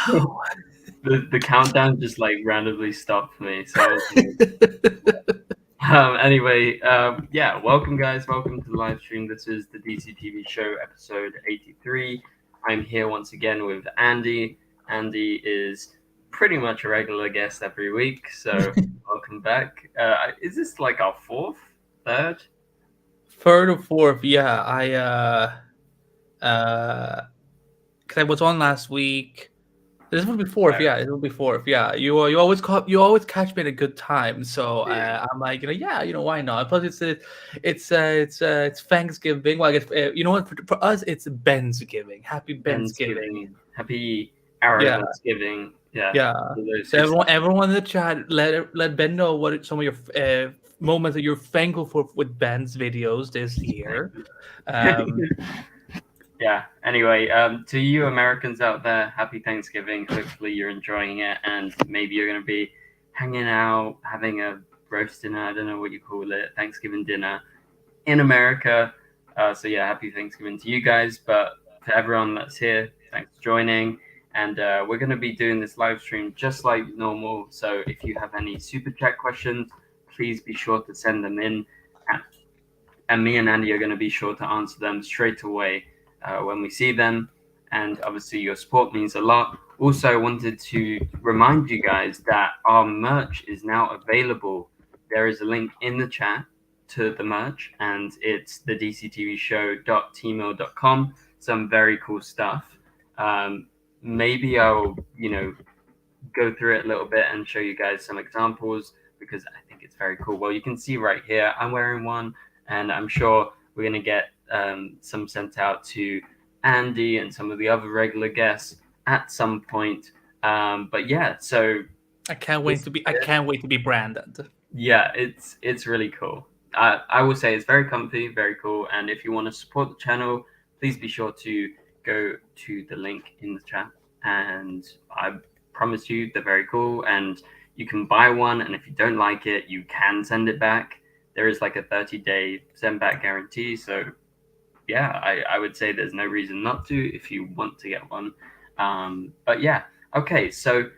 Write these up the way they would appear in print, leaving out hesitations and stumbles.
The countdown just like randomly stopped for me. So I was anyway, yeah, welcome guys, welcome to the live stream. This is the DCTV show, episode 83. I'm here once again with Andy. Andy is pretty much a regular guest every week, so welcome back. Is this like our third? Third or fourth, yeah. Because I was on last week. This will be fourth, yeah. It will be fourth, yeah. You always catch me at a good time, so I'm like, yeah, why not? Plus, it's Thanksgiving. Well, I guess you know what? For us, it's Bensgiving. Happy Bensgiving. Happy Arrowverse. Yeah. So everyone in the chat, let Ben know what some of your moments that you're thankful for with Ben's videos this year. Yeah. Anyway, to you Americans out there, happy Thanksgiving. Hopefully you're enjoying it, and maybe you're going to be hanging out, having a roast dinner. I don't know what you call it, Thanksgiving dinner in America. So yeah, happy Thanksgiving to you guys. But to everyone that's here, thanks for joining. And we're going to be doing this live stream just like normal. So if you have any super chat questions, please be sure to send them in. And me and Andy are going to be sure to answer them straight away when we see them. And obviously your support means a lot. Also, I wanted to remind you guys that our merch is now available. There is a link in the chat to the merch, and it's TheDCTVshow.tmail.com. Some very cool stuff. Maybe I'll, go through it a little bit and show you guys some examples because I think it's very cool. Well, you can see right here, I'm wearing one, and I'm sure we're going to get some sent out to Andy and some of the other regular guests at some point. But yeah, so I can't wait to be branded. Yeah, it's really cool. I will say it's very comfy, very cool. And if you want to support the channel, please be sure to go to the link in the chat. And I promise you, they're very cool. And you can buy one. And if you don't like it, you can send it back. There is like a 30-day send back guarantee. So yeah, I would say there's no reason not to if you want to get one. But yeah, okay. So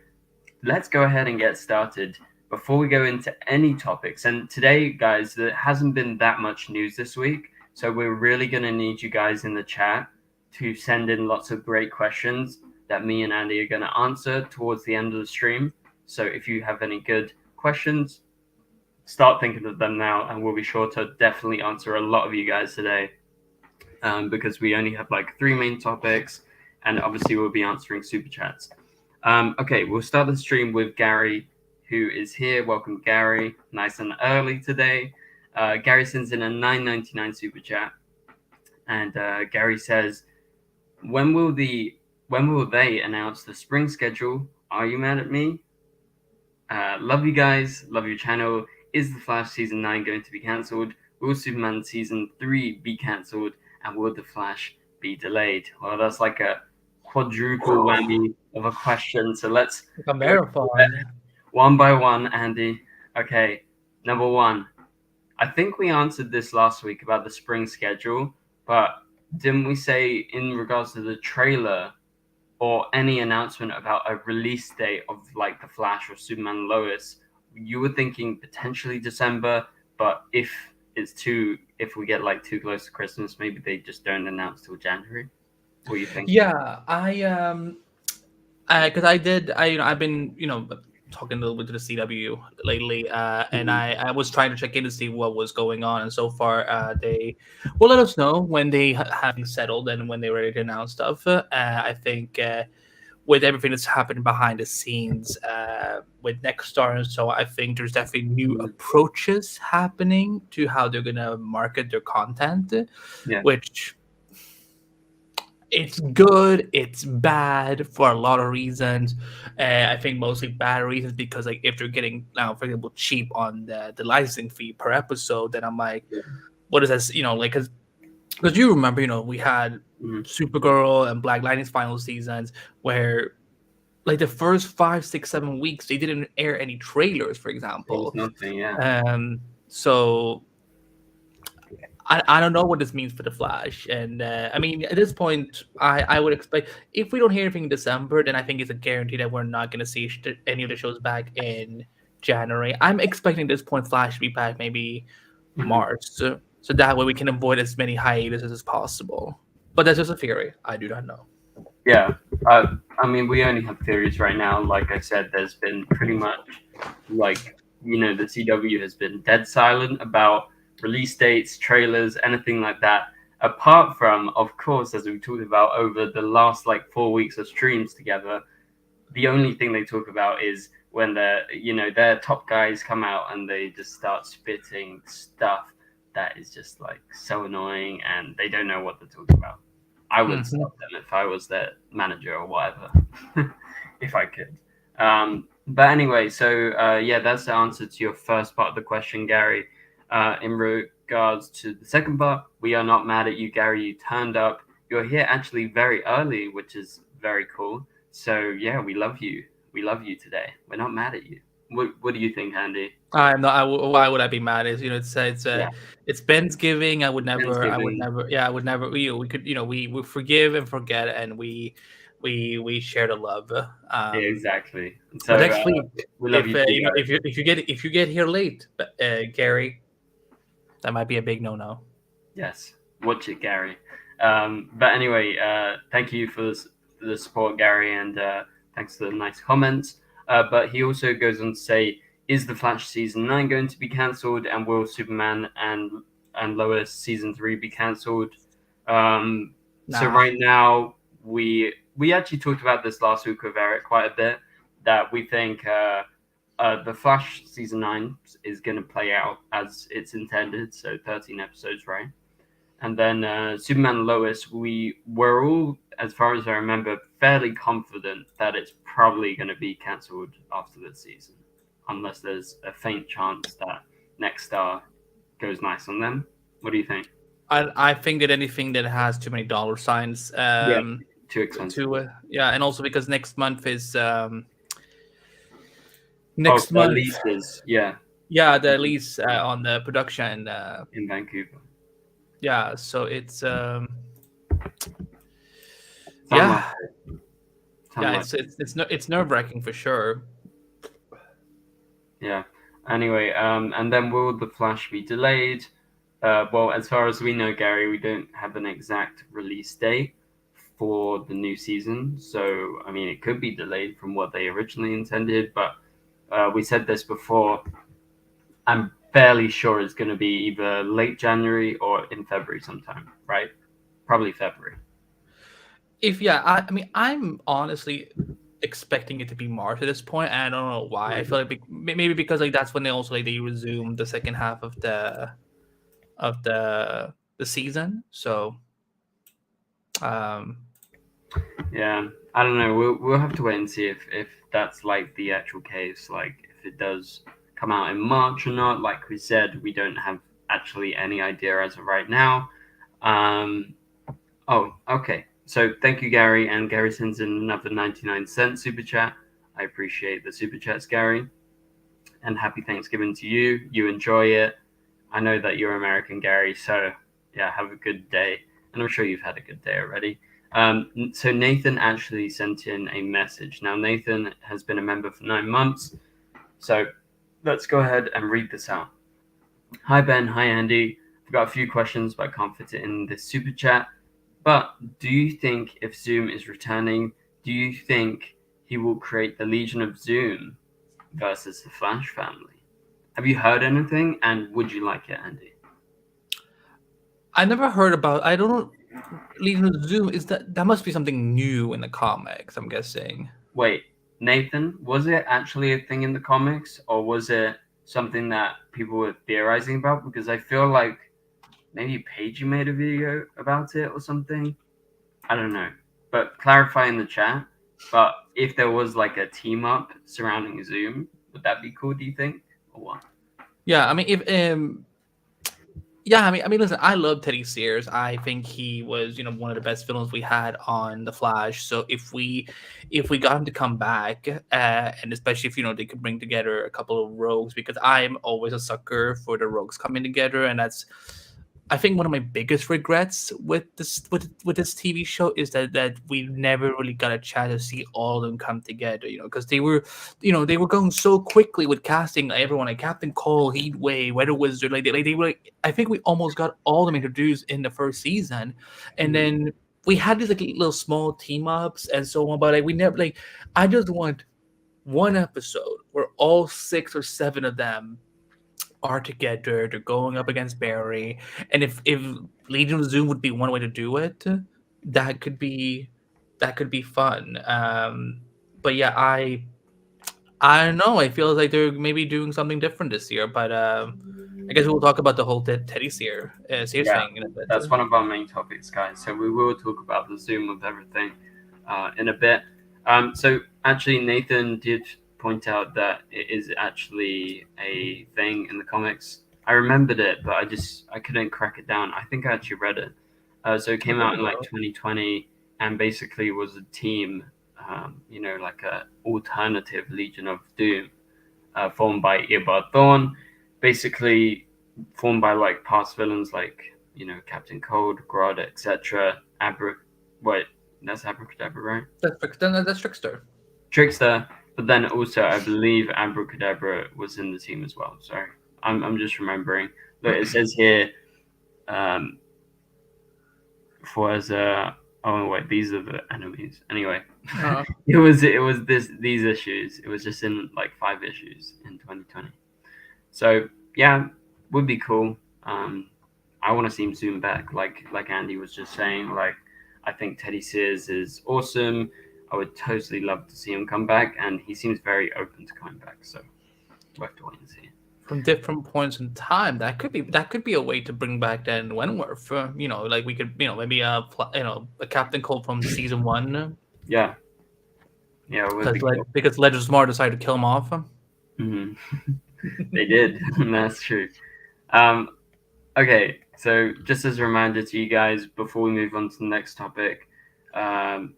let's go ahead and get started. Before we go into any topics, and today, guys, there hasn't been that much news this week, so we're really going to need you guys in the chat to send in lots of great questions that me and Andy are going to answer towards the end of the stream. So if you have any good questions, start thinking of them now, and we'll be sure to definitely answer a lot of you guys today because we only have like 3 main topics, and obviously we'll be answering super chats. Okay, we'll start the stream with Gary, who is here. Welcome, Gary. Nice and early today. Gary sends in a $9.99 super chat, and Gary says, "When will they announce the spring schedule? Are you mad at me? Love you guys. Love your channel. Is The Flash season 9 going to be cancelled? Will Superman season 3 be cancelled? And will The Flash be delayed?" Well, that's like a quadruple whammy of a question. So let's a marathon. One by one, Andy. Okay, number one. I think we answered this last week about the spring schedule, but didn't we say in regards to the trailer or any announcement about a release date of like The Flash or Superman Lois, you were thinking potentially December, but if we get like too close to Christmas, maybe they just don't announce till January? What do you think? Yeah, because I've been talking a little bit to the CW lately, and I was trying to check in to see what was going on, and so far they will let us know when they have settled and when they're ready to announce stuff. I think with everything that's happening behind the scenes with Nexstar and so, I think there's definitely new approaches happening to how they're gonna market their content, which it's good, it's bad for a lot of reasons. I think mostly bad reasons because like if they're getting now, for example, cheap on the licensing fee per episode, then I'm like, what is this? Like because you remember, we had Supergirl and Black Lightning's final seasons where like the first 5, 6, 7 weeks they didn't air any trailers, for example. Nothing, yeah. So I don't know what this means for the Flash, and I mean at this point, I would expect if we don't hear anything in December, then I think it's a guarantee that we're not going to see any of the shows back in January. I'm expecting at this point Flash to be back maybe March, so that way we can avoid as many hiatuses as possible. But that's just a theory. I do not know. Yeah, I mean, we only have theories right now. Like I said, there's been pretty much like the CW has been dead silent about release dates, trailers, anything like that. Apart from, of course, as we talked about over the last like 4 weeks of streams together, the only thing they talk about is when their top guys come out and they just start spitting stuff that is just like so annoying and they don't know what to talk about. I would stop them if I was their manager or whatever, if I could. But anyway, so yeah, that's the answer to your first part of the question, Gary. In regards to the second part, we are not mad at you, Gary. You turned up. You're here actually very early, which is very cool. So yeah, we love you. We love you today. We're not mad at you. What do you think, Andy? I'm not. Why would I be mad? It's Thanksgiving. I would never. Yeah, I would never. We could. We forgive and forget, and we share the love. Yeah, exactly. So but next week, we love if you get here late, Gary, that might be a big no. Yes, watch it, Gary. But anyway, thank you for the support, Gary, and thanks for the nice comments. But he also goes on to say, is the Flash season 9 going to be cancelled, and will Superman and Lois season 3 be cancelled? So right now, we actually talked about this last week with Eric quite a bit, that we think the Flash season 9 is going to play out as it's intended, so 13 episodes, right? And then Superman and Lois, we were all, as far as I remember, fairly confident that it's probably going to be cancelled after this season, unless there's a faint chance that Next Star goes nice on them. What do you think? I think that anything that has too many dollar signs, too expensive. And also because next month is next month. Leases, yeah, the lease on the production in Vancouver. Yeah, so it's it's nerve-wracking for sure. Yeah. Anyway, and then will the Flash be delayed? Well, as far as we know, Gary, we don't have an exact release date for the new season. So, I mean, it could be delayed from what they originally intended, but we said this before. I'm fairly sure it's going to be either late January or in February sometime, right? Probably February. I mean, I'm honestly expecting it to be March at this point, and I don't know why. I feel like maybe because like that's when they also they resume the second half of the season. So, yeah, I don't know. We'll have to wait and see if that's like the actual case. Like if it does come out in March or not. Like we said, we don't have actually any idea as of right now. Oh, okay. So thank you, Gary. And Gary sends in another 99-cent super chat. I appreciate the super chats, Gary. And happy Thanksgiving to you. You enjoy it. I know that you're American, Gary. So yeah, have a good day. And I'm sure you've had a good day already. So Nathan actually sent in a message. Now, Nathan has been a member for 9 months. So let's go ahead and read this out. Hi, Ben. Hi, Andy. I've got a few questions, but I can't fit it in this super chat. But do you think if Zoom is returning, do you think he will create the Legion of Zoom versus the Flash family? Have you heard anything? And would you like it, Andy? I never heard about. I don't know. Legion of Zoom is that must be something new in the comics. I'm guessing. Wait, Nathan, was it actually a thing in the comics, or was it something that people were theorizing about? Because I feel like maybe Paige made a video about it or something. I don't know, but clarify in the chat. But if there was like a team up surrounding Zoom, would that be cool? Do you think, or what? Yeah, I mean, if I mean, listen, I love Teddy Sears. I think he was, one of the best villains we had on The Flash. So if we got him to come back, and especially if they could bring together a couple of rogues, because I'm always a sucker for the rogues coming together, and that's I think one of my biggest regrets with this TV show is that we never really got a chance to see all of them come together. Because they were, they were going so quickly with casting everyone, like Captain Cole, Heatwave, Weather Wizard. They were. I think we almost got all of them introduced in the first season, and then we had these like little small team ups and so on. But like we never like. I just want one episode where all 6 or 7 of them are together. They're going up against Barry, and if Legion of Zoom would be one way to do it, that could be fun. But yeah, I don't know. I feel like they're maybe doing something different this year. But I guess we'll talk about the whole Teddy Sears Yeah, thing in a bit. that's one of our main topics, guys. So we will talk about the Zoom of everything in a bit. So actually, Nathan did point out that it is actually a thing in the comics. I remembered it, but I couldn't crack it down. I think I actually read it. So it came out in like 2020, and basically was a team, like a alternative Legion of Doom, formed by Eobard Thawne, basically formed by like past villains like Captain Cold, Grodd, etc. That's Abracadabra, right? That's Trickster. Trickster, but then also I believe Abracadabra was in the team as well. Sorry, I'm just remembering. Look, it says here, for as oh wait, these are the enemies. Anyway, it was these issues. It was just in like 5 issues in 2020. So yeah, would be cool. I want to see him zoom back, like Andy was just saying. Like, I think Teddy Sears is awesome. I would totally love to see him come back, and he seems very open to coming back. So we'll have to wait and see. From different points in time, that could be a way to bring back then Wentworth. Like we could, maybe a Captain Cold from season 1. Yeah, because Legend Smart decided to kill him off. Mm-hmm. They did. That's true. Okay, so just as a reminder to you guys before we move on to the next topic, so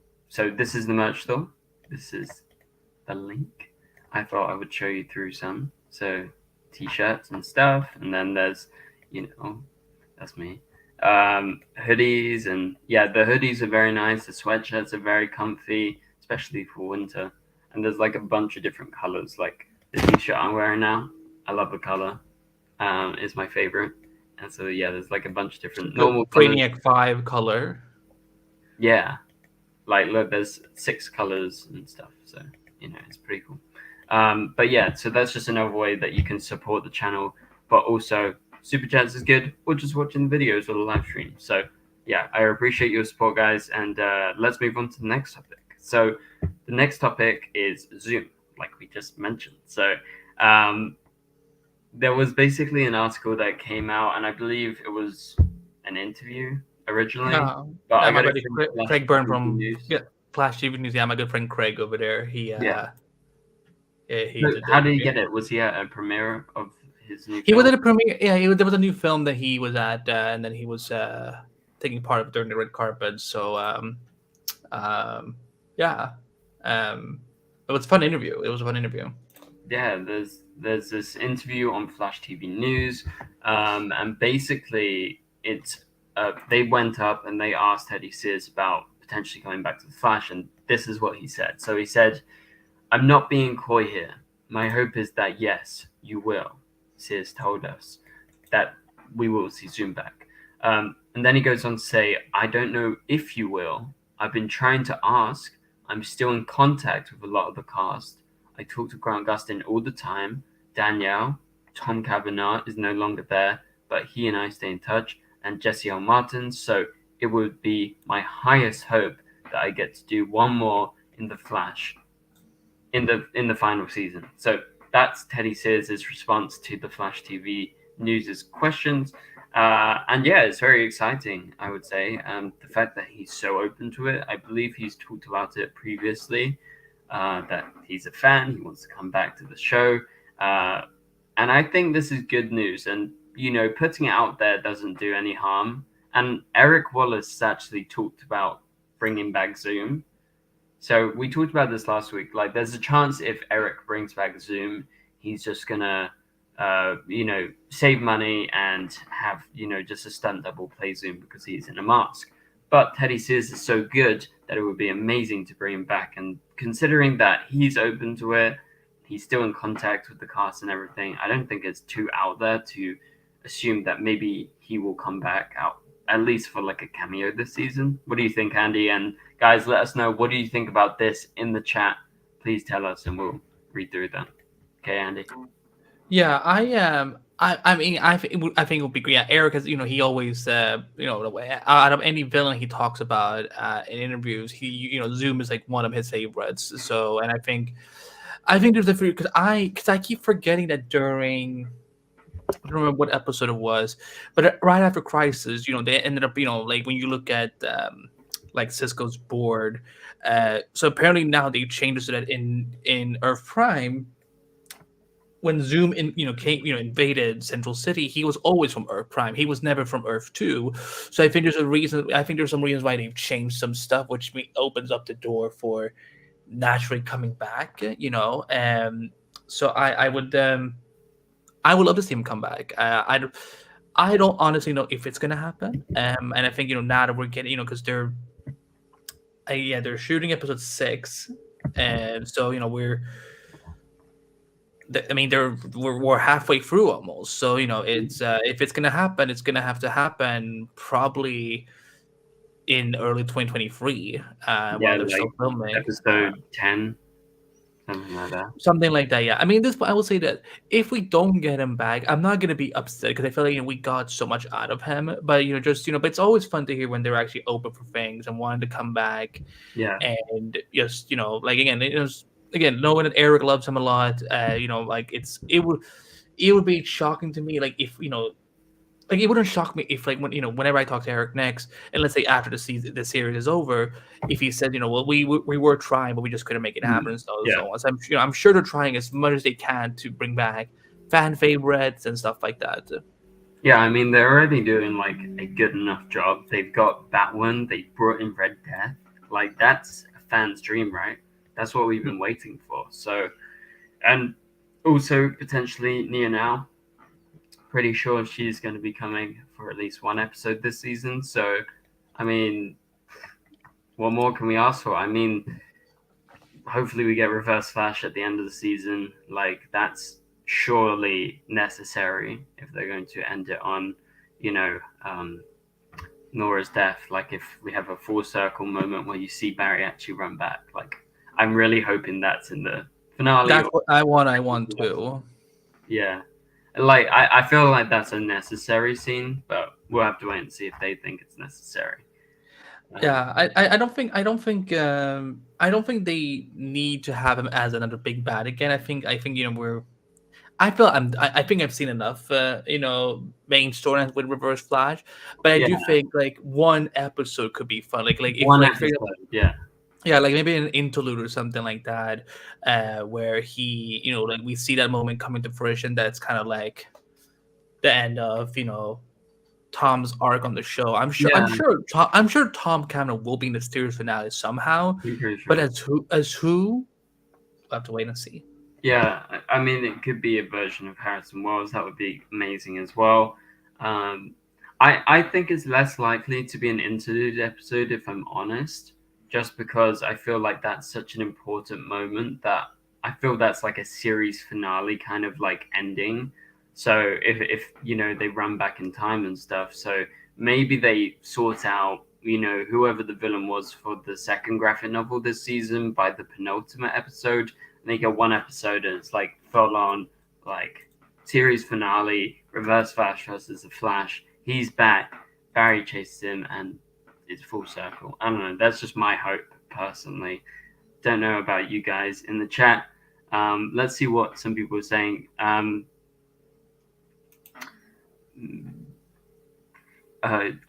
this is the merch store. This is the link. I thought I would show you through some. So t-shirts and stuff, and then there's, that's me. Hoodies, and yeah, the hoodies are very nice. The sweatshirts are very comfy, especially for winter. And there's like a bunch of different colors. Like the t-shirt I'm wearing now, I love the color. It's my favorite. And so yeah, there's like a bunch of different normal Brainiac 5 color. Yeah, like look, there's 6 colors and stuff. So it's pretty cool. But yeah, so that's just another way that you can support the channel. But also, Super Chats is good, or just watching the videos or the live stream. So yeah, I appreciate your support, guys. And let's move on to the next topic. So the next topic is Zoom, like we just mentioned. So there was basically an article that came out, and I believe it was an interview originally. But I got it from Craig Byrne from Flash TV News. Yeah, my good friend Craig over there. How did he get it? Was he at a premiere of his new film? He was at a premiere. Yeah, there was a new film that he was at, and then he was taking part of during the red carpet. So it was a fun interview. Yeah, there's this interview on Flash TV News, and basically it's they went up and they asked Teddy Sears about potentially coming back to the Flash, and this is what he said. So he said, "I'm not being coy here. My hope is that yes, you will." Sears told us that we will see Zoom back. And then he goes on to say, "I don't know if you will. I've been trying to ask. I'm still in contact with a lot of the cast. I talk to Grant Gustin all the time. Danielle, Tom Cavanaugh is no longer there, but he and I stay in touch, and Jesse L. Martin. So it would be my highest hope that I get to do one more in the Flash in the final season." So that's Teddy Sears' response to the Flash TV News' questions. And yeah, it's very exciting, I would say. The fact that he's so open to it, I believe he's talked about it previously, that he's a fan, he wants to come back to the show. And I think this is good news. And, putting it out there doesn't do any harm. And Eric Wallace actually talked about bringing back Zoom. So we talked about this last week. Like, there's a chance if Eric brings back Zoom, he's just going to save money and have, just a stunt double play Zoom because he's in a mask. But Teddy Sears is so good that it would be amazing to bring him back. And considering that he's open to it, he's still in contact with the cast and everything, I don't think it's too out there to assume that maybe he will come back out, at least for like a cameo this season. What do you think, Andy? And guys, let us know, what do you think about this in the chat? Please tell us and we'll read through them. Okay, Andy? Yeah, I mean, I think it would be great. Yeah, Eric has, he always, out of any villain he talks about in interviews, Zoom is like one of his favorites. So, and I think there's a few because I keep forgetting that during, I don't remember what episode it was, but right after Crisis, they ended up, like when you look at like Cisco's board, so apparently now they changed it so that in Earth Prime, when Zoom invaded Central City, he was always from Earth Prime. He was never from Earth 2. So I think there's a reason. I think there's some reasons why they've changed some stuff, which opens up the door for naturally coming back. So I would love to see him come back. I don't honestly know if it's gonna happen. And I think now that we're getting because they're shooting episode 6, and so we're halfway through almost. So it's if it's gonna happen, it's gonna have to happen probably in early 2023 while they're still filming. Episode 10, something like that. Something like that, yeah. I mean, I will say that if we don't get him back, I'm not gonna be upset because I feel like we got so much out of him. But but it's always fun to hear when they're actually open for things and wanting to come back. Yeah. And just like again, knowing that Eric loves him a lot, like it would be shocking to me, like if like it wouldn't shock me if like whenever I talk to Eric next, and let's say after the series is over, if he said well we were trying but we just couldn't make it happen, so on. So I'm sure they're trying as much as they can to bring back fan favorites and stuff like that. Yeah, I mean they're already doing like a good enough job. They've got Batwoman, they brought in Red Death, like that's a fan's dream, right? That's what we've been waiting for. So, and also potentially Nia Now. Pretty sure she's going to be coming for at least one episode this season. So, I mean, what more can we ask for? I mean, hopefully we get Reverse Flash at the end of the season. Like, that's surely necessary if they're going to end it on, Nora's death. Like, if we have a full circle moment where you see Barry actually run back. Like, I'm really hoping that's in the finale. That's what I want too. Yeah. Like I feel like that's a necessary scene, but we'll have to wait and see if they think it's necessary. Yeah, I don't think they need to have him as another big bad again. I think I think I've seen enough main storylines with Reverse Flash, but I do think like one episode could be fun. Like if one like episode, yeah, like maybe an interlude or something like that, where he, like we see that moment coming to fruition. That's kind of like the end of Tom's arc on the show. I'm sure Tom Cameron will be in the series finale somehow, but as who, we'll have to wait and see. Yeah, I mean it could be a version of Harrison Wells. That would be amazing as well. I think it's less likely to be an interlude episode, if I'm honest. Just because I feel like that's such an important moment that I feel that's like a series finale kind of like ending. So if they run back in time and stuff, so maybe they sort out whoever the villain was for the second graphic novel this season by the penultimate episode, and they get one episode and it's like full on like series finale, Reverse Flash versus the Flash. He's back, Barry chases him, and it's full circle. I don't know. That's just my hope personally. Don't know about you guys in the chat. Let's see what some people are saying.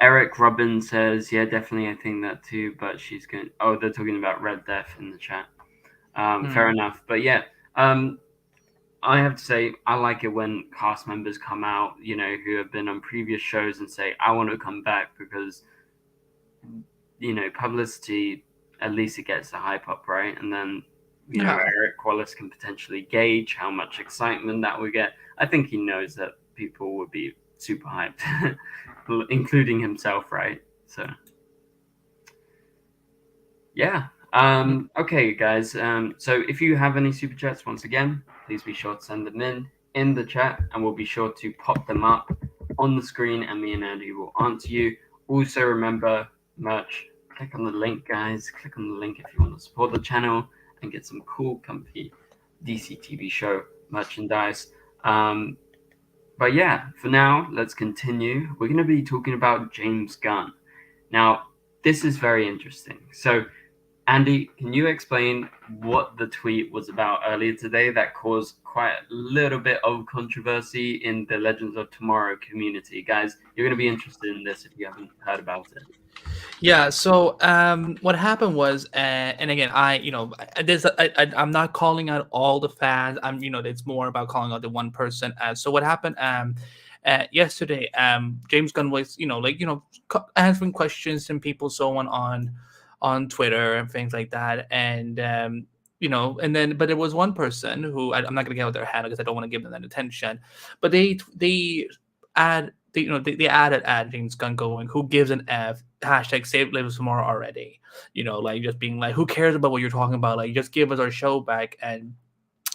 Eric Robin says, yeah, definitely. I think that too. But she's going. Oh, they're talking about Red Death in the chat. Fair enough. But yeah, I have to say I like it when cast members come out, who have been on previous shows and say, I want to come back because publicity, at least it gets the hype up, right? And then Eric Wallace can potentially gauge how much excitement that we get. I think he knows that people would be super hyped, including himself, right? So, yeah. Okay, guys. So if you have any super chats, once again, please be sure to send them in the chat, and we'll be sure to pop them up on the screen, and me and Andy will answer you. Also, remember, merch. Click on the link, guys. Click on the link if you want to support the channel and get some cool, comfy DCTV show merchandise. But yeah, for now, let's continue. We're going to be talking about James Gunn. Now, this is very interesting. So, Andy, can you explain what the tweet was about earlier today that caused quite a little bit of controversy in the Legends of Tomorrow community? Guys, you're going to be interested in this if you haven't heard about it. Yeah. So what happened was, and again, I'm not calling out all the fans. It's more about calling out the one person. So what happened? Yesterday, James Gunn was, answering questions and people so on Twitter and things like that, and but there was one person who I'm not gonna get out their hand because I don't want to give them that attention, but they added James Gunn going, who gives an F, hashtag save Lives Tomorrow already. Just being like, who cares about what you're talking about? Like, just give us our show back. And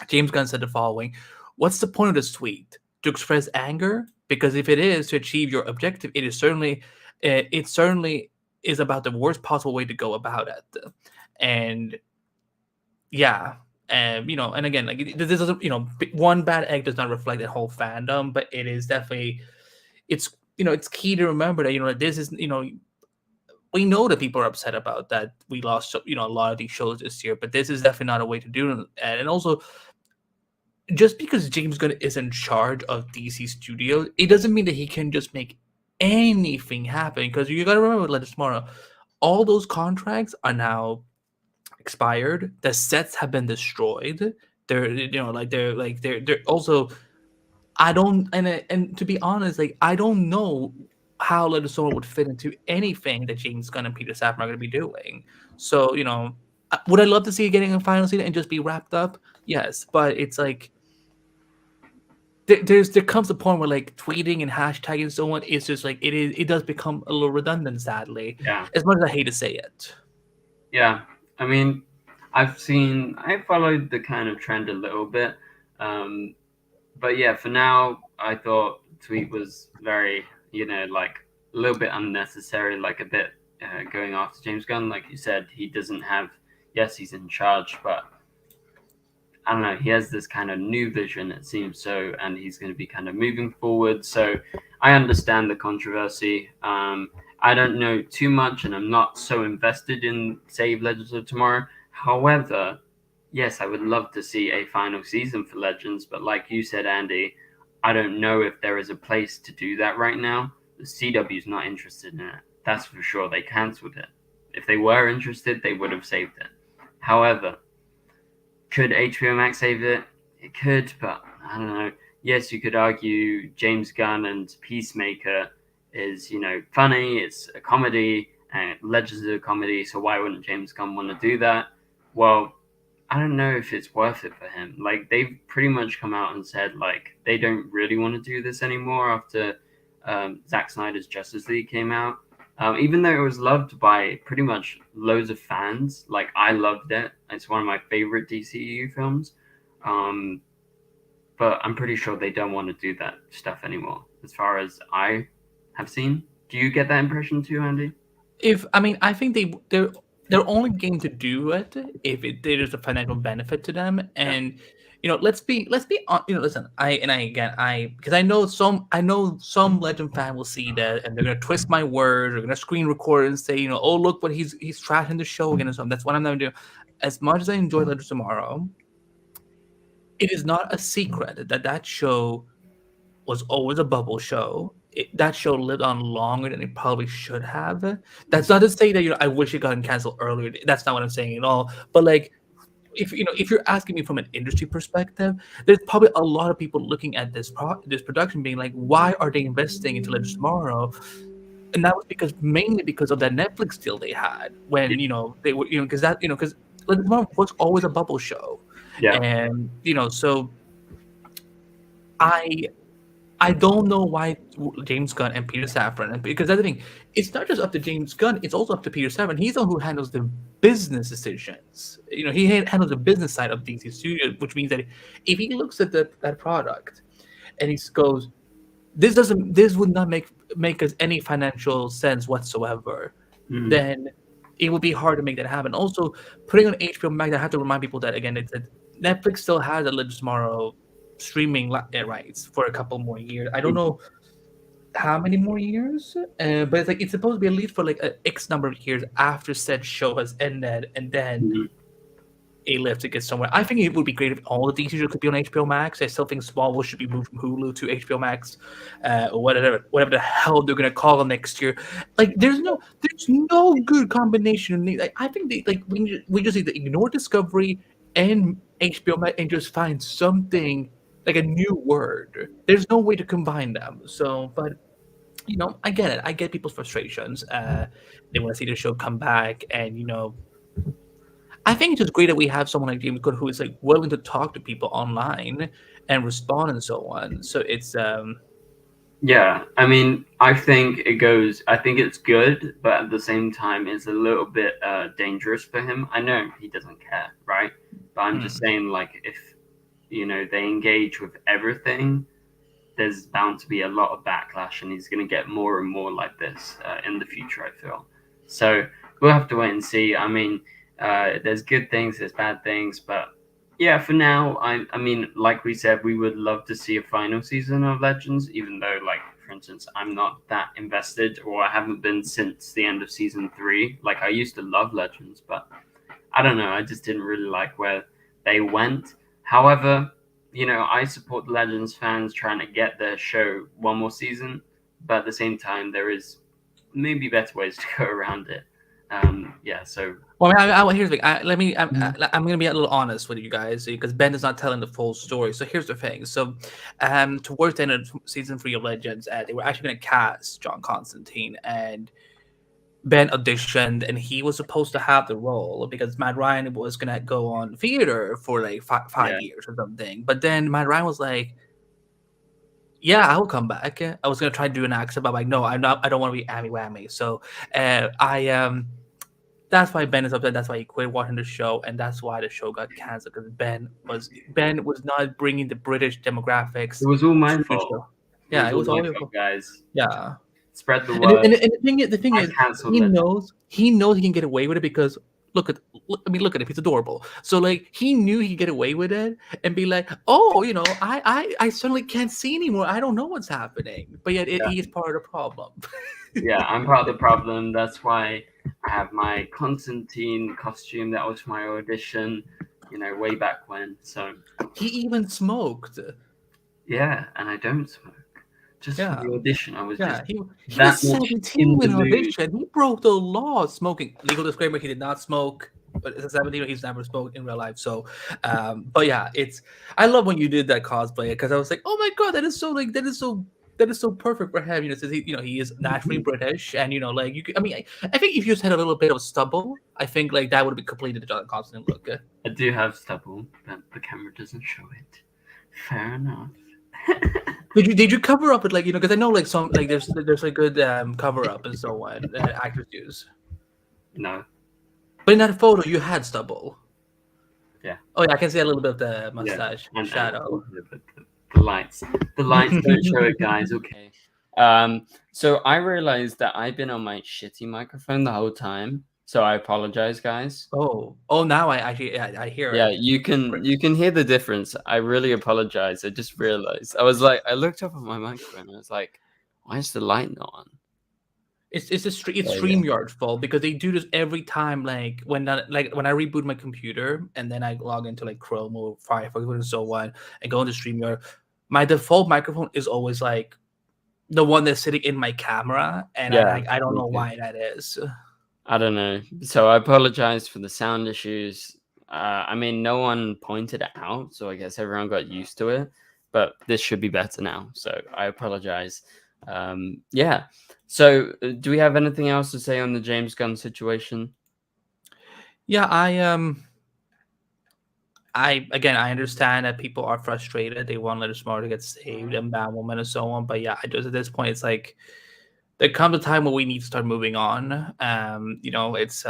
James Gunn said the following: what's the point of this tweet? To express anger? Because if it is to achieve your objective, it certainly is about the worst possible way to go about it. And yeah. And and again, like, this doesn't, one bad egg does not reflect the whole fandom, but it is definitely, it's key to remember that this is, we know that people are upset about that we lost a lot of these shows this year, but this is definitely not a way to do it. And also, just because James Gunn is in charge of DC Studios, it doesn't mean that he can just make anything happen, because you got to remember, Legends Tomorrow, all those contracts are now expired. The sets have been destroyed. They're also, I don't, and to be honest, like, I don't know how Legends Tomorrow would fit into anything that James Gunn and Peter Safran are going to be doing. So, would I love to see it getting a final season and just be wrapped up? Yes, but it's like, there comes a point where, like, tweeting and hashtagging so on is just like, it does become a little redundant, sadly. Yeah. As much as I hate to say it. Yeah. I mean, I followed the kind of trend a little bit. But yeah, for now, I thought the tweet was very, like, a little bit unnecessary, like a bit going after James Gunn. Like you said, he doesn't have, yes, he's in charge, but I don't know, he has this kind of new vision, it seems so, and he's going to be kind of moving forward. So I understand the controversy. I don't know too much, and I'm not so invested in Save Legends of Tomorrow. However, yes, I would love to see a final season for Legends, but like you said, Andy, I don't know if there is a place to do that right now. The CW's not interested in it. That's for sure. They cancelled it. If they were interested, they would have saved it. However, could HBO Max save it? It could, but I don't know. Yes, you could argue James Gunn and Peacemaker is, funny. It's a comedy, and Legends is a comedy, so why wouldn't James Gunn want to do that? Well, I don't know if it's worth it for him. Like, they've pretty much come out and said, like, they don't really want to do this anymore after Zack Snyder's Justice League came out. Even though it was loved by pretty much loads of fans, like, I loved it. It's one of my favorite DCU films. But I'm pretty sure they don't want to do that stuff anymore, as far as I have seen. Do you get that impression too, Andy? I think they're only going to do it if there's a financial benefit to them. And let's be listen, because I know some Legend fan will see that and they're gonna twist my words, they're gonna screen record and say, oh, look what he's trashing the show again and so on. That's what I'm gonna do. As much as I enjoy Legends Tomorrow, it is not a secret that show was always a bubble show. That show lived on longer than it probably should have. That's not to say that I wish it got canceled earlier. That's not what I'm saying at all. But, like, if you're asking me from an industry perspective, there's probably a lot of people looking at this production being like, why are they investing into Legends Tomorrow? And that was mainly because of that Netflix deal they had when they were because Legends of Tomorrow was always a bubble show, Yeah. and so I I don't know why James Gunn and Peter Safran, because that's the thing. It's not just up to James Gunn; it's also up to Peter Safran. He's the one who handles the business decisions. He handles the business side of DC Studios, which means that if he looks at that product and he goes, this would not make us any financial sense whatsoever, Mhm. then it would be hard to make that happen. Also, putting on HBO Max, I have to remind people that again, it's that Netflix still has a Legends Tomorrow streaming rights for a couple more years. I don't know how many more years, but it's like it's supposed to be at least for like a X number of years after said show has ended, and then Mhm. A-Lift to get somewhere. I think it would be great if all the DC shows could be on HBO Max. I still think Smallville should be moved from Hulu to HBO Max, or whatever the hell they're gonna call them next year. Like, there's no good combination. Like, I think we just need to ignore Discovery and HBO Max and just find something like a new word. There's no way to combine them. So, but I get it. I get people's frustrations. They want to see the show come back, and I think it's just great that we have someone like James Gunn who is like willing to talk to people online and respond and so on. So it's Yeah, I mean, I think it's good, but at the same time, it's a little bit dangerous for him. I know he doesn't care, right? But I'm just saying, like, if they engage with everything, there's bound to be a lot of backlash, and he's going to get more and more like this in the future, I feel. So we'll have to wait and see. I mean, there's good things, there's bad things, but yeah, for now, I mean, like we said, we would love to see a final season of Legends, even though, like, for instance, I'm not that invested, or I haven't been since the end of season 3. Like, I used to love Legends, but I don't know, I just didn't really like where they went. However, I support Legends fans trying to get their show one more season, but at the same time, there is maybe better ways to go around it. Yeah, so. Well, here's the thing. I'm gonna be a little honest with you guys because Ben is not telling the full story. So here's the thing. So, towards the end of season 3 of Legends, they were actually gonna cast John Constantine, and Ben auditioned, and he was supposed to have the role because Matt Ryan was gonna go on theater for like five years or something. But then Matt Ryan was like, "Yeah, I will come back." I was gonna try to do an accent, but I'm like, "No, I'm not. I don't want to be Amy Whammy." So, that's why Ben is upset. That's why he quit watching the show, and that's why the show got canceled because Ben was not bringing the British demographics It was all my to the fault. show. Yeah, it was all my fault, guys. yeah. Spread the And, word. and the thing I is, cancelled he it. knows he can get away with it because look at him. He's adorable. So like he knew he'd get away with it and be like, oh, I suddenly can't see anymore. I don't know what's happening. But yet he's part of the problem. Yeah, I'm part of the problem. That's why I have my Constantine costume. That was my audition, way back when. So He even smoked. yeah, and I don't smoke. Just for the audition, I was just he that was much 17 in when the mood. audition. He broke the law of smoking. Legal disclaimer: he did not smoke. But as a 17, he's never smoked in real life. So, but yeah, I love when you did that cosplay because I was like, oh my god, that is so perfect for him. Since he is naturally British, and like I mean, I think if you just had a little bit of stubble, I think like that would have been completed the John Constantine look. I do have stubble, but the camera doesn't show it. Fair enough. Did you cover up with like because I know like some like there's like good cover up and so on that actors use. No. But in that photo, you had stubble. Yeah. Oh yeah, I can see a little bit of the mustache shadow. The lights don't show it, guys. Okay. So I realized that I've been on my shitty microphone the whole time. So I apologize, guys. Oh, now I hear it. Yeah, you can hear the difference. I really apologize. I just realized. I looked up at my microphone. I was like, why is the light not on? It's StreamYard's fault because they do this every time. Like when I reboot my computer and then I log into like Chrome or Firefox and so on and go into StreamYard, my default microphone is always like the one that's sitting in my camera, and I don't know why that is. I don't know. So I apologize for the sound issues. I mean, no one pointed it out, so I guess everyone got used to it. But this should be better now, so I apologize. Yeah. So, do we have anything else to say on the James Gunn situation? Yeah, I understand that people are frustrated. They want Letter Tomorrow to get saved and Batwoman and so on. But yeah, I just at this point, it's like there comes a time where we need to start moving on. It's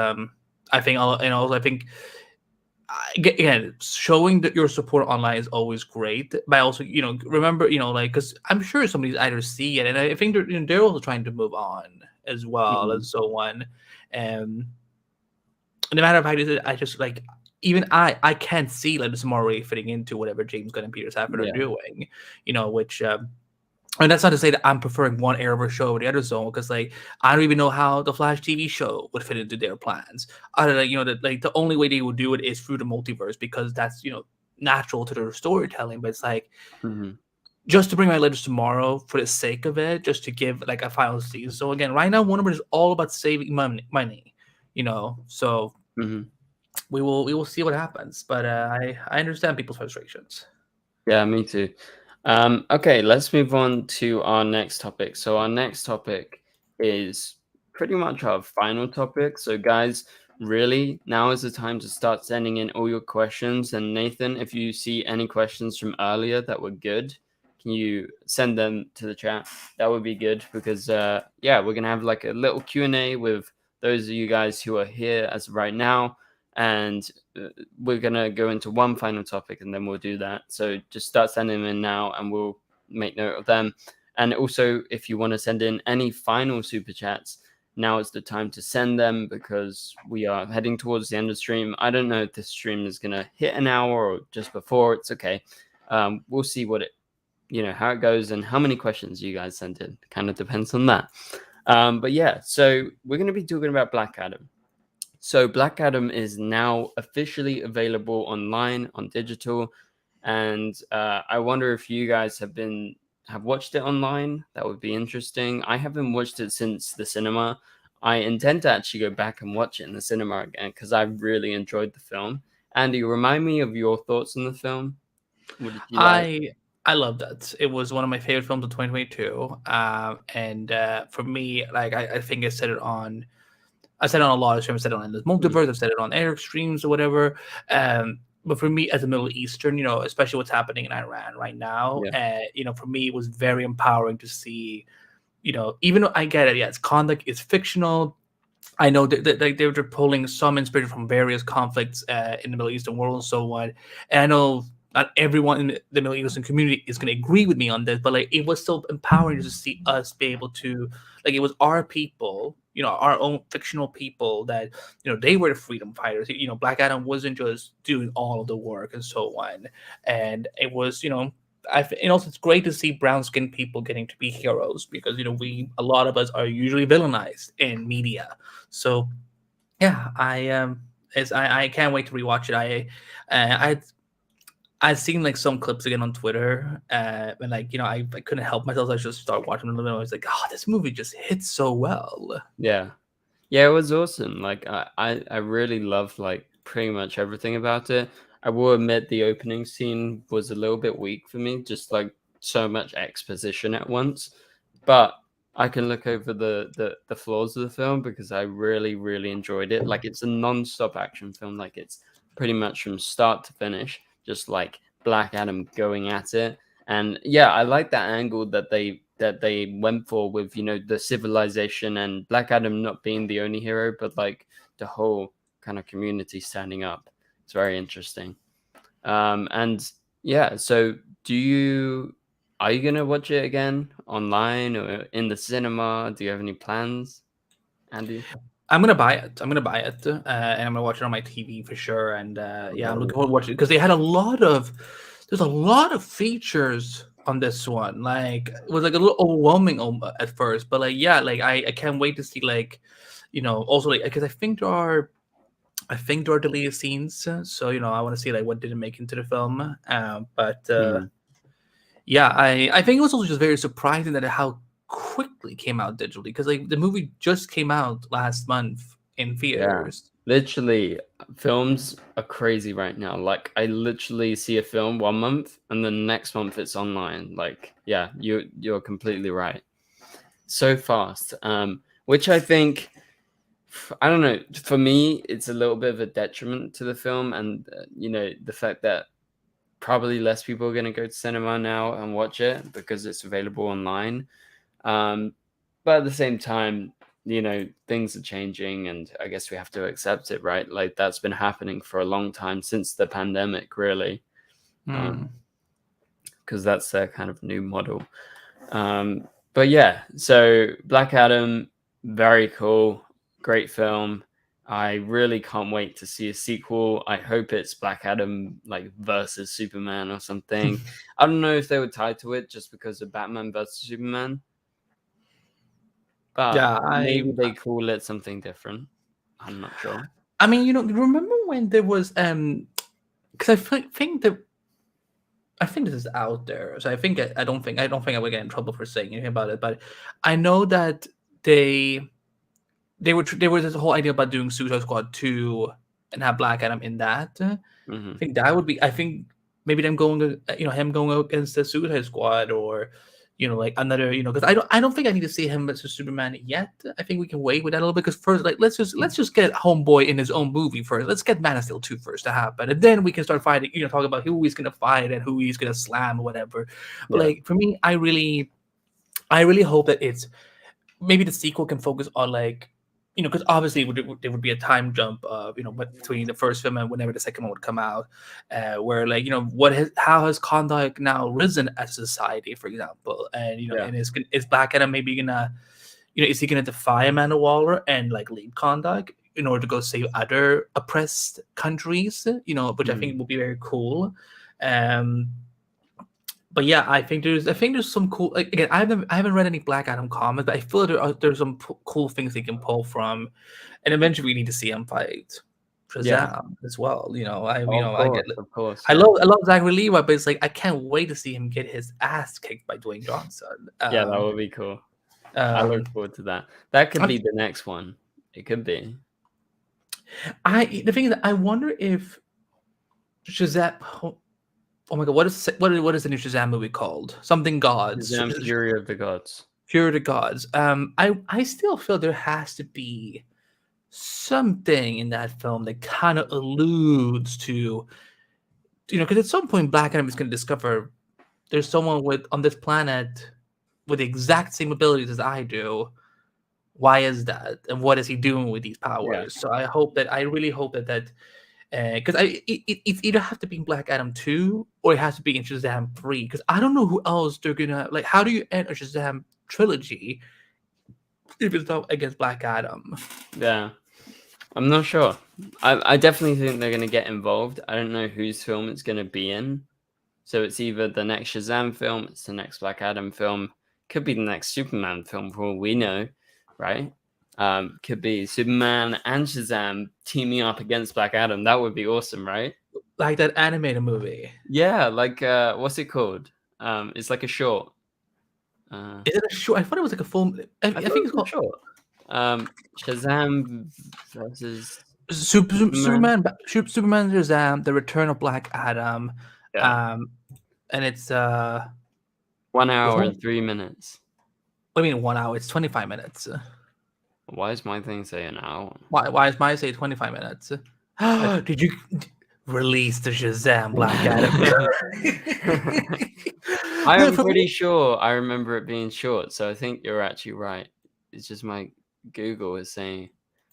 I think, and also I think again, showing that your support online is always great. But also, remember, like, because I'm sure somebody's either see it, and I think they're also trying to move on as well and so on. And the matter of fact is that I just like, even I can't see like this already fitting into whatever James Gunn and Peter Safran are doing, which and that's not to say that I'm preferring one Arrowverse show over the other zone, because like I don't even know how the Flash TV show would fit into their plans. Other than that, like the only way they would do it is through the multiverse, because that's natural to their storytelling. But it's like just to bring my Legends Tomorrow for the sake of it, just to give like a final season. So again, right now Warner Bros. Is all about saving money, So we will see what happens. But I understand people's frustrations. Yeah, me too. Okay, let's move on to our next topic. So our next topic is pretty much our final topic. So guys, really, now is the time to start sending in all your questions. And Nathan, if you see any questions from earlier that were good, can you send them to the chat? That would be good, because yeah, we're gonna have like a little Q&A with those of you guys who are here as of right now. And we're going to go into one final topic, and then we'll do that. So just start sending them in now, and we'll make note of them. And also, if you want to send in any final super chats, now is the time to send them, because we are heading towards the end of the stream. I don't know if this stream is going to hit an hour or just before. It's okay. We'll see what how it goes and how many questions you guys send in. Kind of depends on that. But yeah, so we're going to be talking about Black Adam. So Black Adam is now officially available online on digital, and I wonder if you guys have watched it online. That would be interesting. I haven't watched it since the cinema. I intend to actually go back and watch it in the cinema again, because I really enjoyed the film. Andy, remind me of your thoughts on the film. What did you like? I loved it. It was one of my favorite films of 2022. And for me, like I think I said it on a lot of streams. I said it on this multiverse. I've said it on Eric streams or whatever. But for me, as a Middle Eastern, especially what's happening in Iran right now, for me, it was very empowering to see, even though I get it, its conduct is fictional. I know that they're pulling some inspiration from various conflicts in the Middle Eastern world and so on. And I know not everyone in the Middle Eastern community is going to agree with me on this, but like it was so empowering to see us be able to, like, it was our people, our own fictional people that, they were the freedom fighters. Black Adam wasn't just doing all of the work and so on. And it was, and also it's great to see brown-skinned people getting to be heroes, because, a lot of us are usually villainized in media. So yeah, I can't wait to rewatch it. I've seen like some clips again on Twitter, and like I couldn't help myself. I just started watching them. I was like, oh, this movie just hits so well. Yeah, it was awesome. Like I really loved like pretty much everything about it. I will admit the opening scene was a little bit weak for me, just like so much exposition at once. But I can look over the flaws of the film, because I really, really enjoyed it. Like, it's a non-stop action film. Like, it's pretty much from start to finish, just like Black Adam going at it. And yeah, I like that angle that they went for with, the civilization and Black Adam not being the only hero, but like the whole kind of community standing up. It's very interesting. And yeah, so are you gonna watch it again online or in the cinema? Do you have any plans, Andy? I'm gonna buy it. And I'm gonna watch it on my TV for sure. And yeah, I'm looking forward to watching it, because they had there's a lot of features on this one. Like, it was like a little overwhelming at first, but like, yeah, like I can't wait to see, like, also, like, because I think there are deleted scenes, so I want to see like what didn't make into the film. Yeah, I think it was also just very surprising that how quickly came out digitally, because like the movie just came out last month in theaters. Yeah, literally, films are crazy right now. Like, I literally see a film 1 month and the next month it's online. Like, yeah, you're completely right. So fast. Which I think I don't know. For me, it's a little bit of a detriment to the film, and the fact that probably less people are going to go to cinema now and watch it because it's available online. But at the same time, things are changing, and I guess we have to accept it, right? Like that's been happening for a long time since the pandemic, really, because that's their kind of new model. But yeah, so Black Adam, very cool, great film. I really can't wait to see a sequel. I hope it's Black Adam like versus Superman or something. I don't know if they would title it just because of Batman versus Superman, but Yeah, maybe they call it something different. I'm not sure. I mean, remember when there was because I think this is out there, so I don't think I would get in trouble for saying anything about it, but I know that there was this whole idea about doing Suicide Squad 2 and have Black Adam in that. Mm-hmm. I think that would be. I think maybe them going, him going against the Suicide Squad, or like another, because I don't think I need to see him versus Superman yet. I think we can wait with that a little bit because first, like let's just get Homeboy in his own movie first. Let's get Man of Steel 2 first to happen, and then we can start fighting. Talk about who he's gonna fight and who he's gonna slam or whatever. But like for me, I really hope that it's maybe the sequel can focus on like. Because obviously there would be a time jump, between the first film and whenever the second one would come out, where like how has conduct now risen as a society, for example, and and is Black Adam maybe gonna, is he gonna defy Amanda Waller and like leave conduct in order to go save other oppressed countries, which I think would be very cool. But yeah, I think there's some cool. Like, again, I haven't read any Black Adam comics, but I feel there's some cool things they can pull from, and eventually we need to see him fight Shazam as well. Of course. I love Zachary Levi, but it's like I can't wait to see him get his ass kicked by Dwayne Johnson. Yeah, that would be cool. I look forward to that. That could be the next one. It could be. The thing is, I wonder if Shazam. Oh my god, what is the new Shazam movie called? Something Gods. Shazam Fury of the Gods. Fury of the Gods. I still feel there has to be something in that film that kind of alludes to, because at some point Black Adam is going to discover there's someone on this planet with the exact same abilities as I do. Why is that? And what is he doing with these powers? Yeah. So I really hope that because it either have to be in Black Adam 2 or it has to be in Shazam 3, because I don't know who else they're gonna like. How do you end a Shazam trilogy if it's not against Black Adam? Yeah, I'm not sure. I definitely think they're gonna get involved. I don't know whose film it's gonna be in, so it's either the next Shazam film, it's the next Black Adam film, could be the next Superman film for all we know, right? Could be Superman and Shazam teaming up against Black Adam. That would be awesome, right? Like that animated movie. Yeah, like what's it called? It's like a short. Is it a short? I thought it was like a full. I think it's called short. Shazam versus Superman. Superman Shazam: The Return of Black Adam. Yeah. And it's 1 hour and 3 minutes. What do you mean 1 hour? It's 25 minutes. Why is my thing say an hour? Why is mine say 25 minutes? Did you release the Shazam Black Adam? I'm pretty sure I remember it being short, so I think you're actually right. It's just my Google is saying,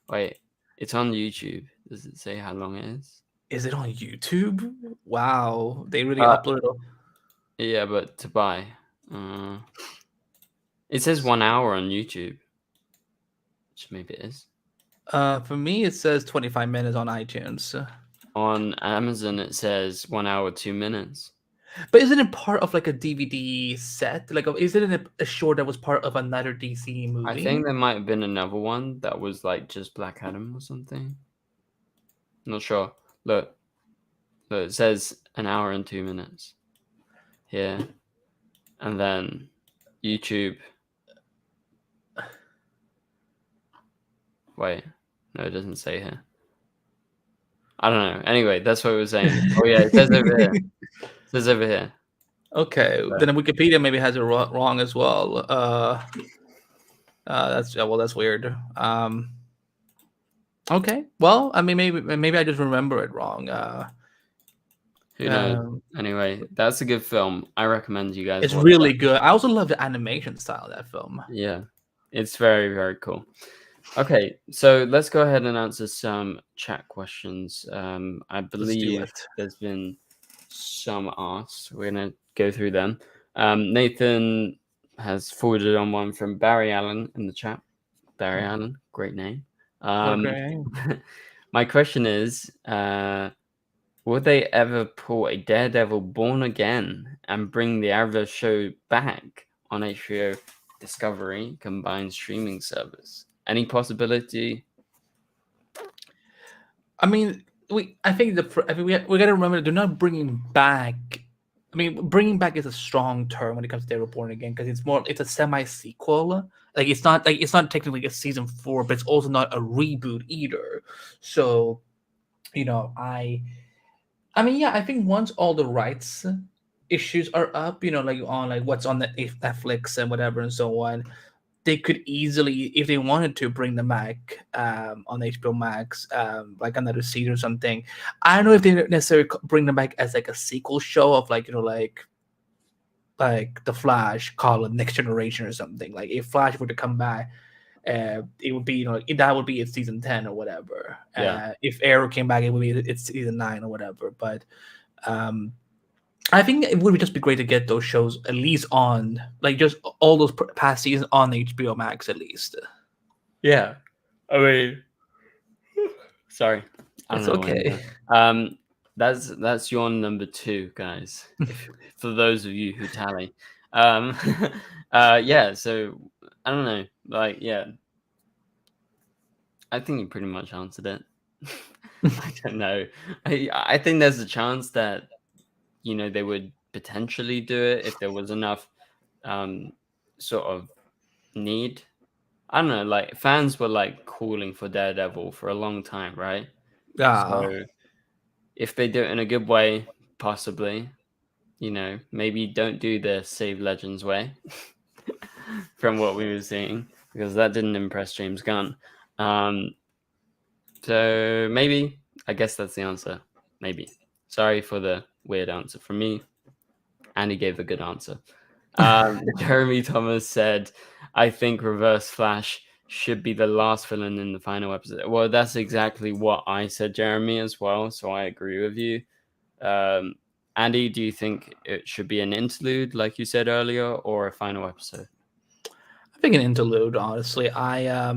wait, it's on YouTube. Does it say how long it is? Is it on YouTube? Wow, they really uploaded. Yeah, but to buy. It says 1 hour on YouTube. Which maybe it is. For me, it says 25 minutes on iTunes. On Amazon, it says 1 hour 2 minutes. But isn't it part of like a DVD set? Like, isn't it a short that was part of another DC movie? I think there might have been another one that was like just Black Adam or something. Not sure. Look, it says 1 hour and 2 minutes here, and then YouTube. Wait, no, it doesn't say here. I don't know. Anyway, that's what we were saying. Oh yeah, it says over here. It says over here. Okay, then Wikipedia maybe has it wrong as well. That's weird. Okay. Well, I mean, maybe I just remember it wrong. Who knows? Anyway, that's a good film. I recommend you guys It's watch really that. good. I also love the animation style of that film. Yeah, it's very, very cool. Okay, so let's go ahead and answer some chat questions. I Let's do believe it. there's been some asked. We're gonna go through them. Nathan has forwarded on one from Barry Allen in the chat. Barry Allen, great name. What a great name. My question is, will they ever pull a Daredevil Born Again and bring the Arrowverse show back on HBO Discovery combined streaming service? Any possibility? I mean, I think we got to remember they're not bringing back. I mean, bringing back is a strong term when it comes to They Were Born Again because it's a semi sequel. Like it's not technically a season 4, but it's also not a reboot either. So, I mean, yeah, I think once all the rights issues are up, like on like what's on the Netflix and whatever and so on, they could easily, if they wanted to, bring them back on HBO Max, like another season or something. I don't know if they necessarily bring them back as like a sequel show of like like the Flash, call it Next Generation or something. Like if Flash were to come back, it would be that would be its season 10 or whatever. Yeah. If Arrow came back, it would be its season 9 or whatever. But I think it would just be great to get those shows at least on, like, just all those past seasons on HBO Max at least. Yeah. I mean, sorry. I It's don't know okay. when. That's your number 2, guys. For those of you who tally. Yeah. So I don't know. Like, yeah. I think you pretty much answered it. I don't know. I think there's a chance that they would potentially do it if there was enough sort of need. I don't know, like fans were like calling for Daredevil for a long time, right? Yeah. So if they do it in a good way, possibly, maybe don't do the Save Legends way from what we were seeing, because that didn't impress James Gunn. So maybe, I guess that's the answer. Maybe. Sorry for the weird answer from me. And he gave a good answer. Jeremy Thomas said, I think Reverse Flash should be the last villain in the final episode. Well, that's exactly what I said, Jeremy, as well. So I agree with you. Andy, do you think it should be an interlude, like you said earlier, or a final episode? I think an interlude, honestly. I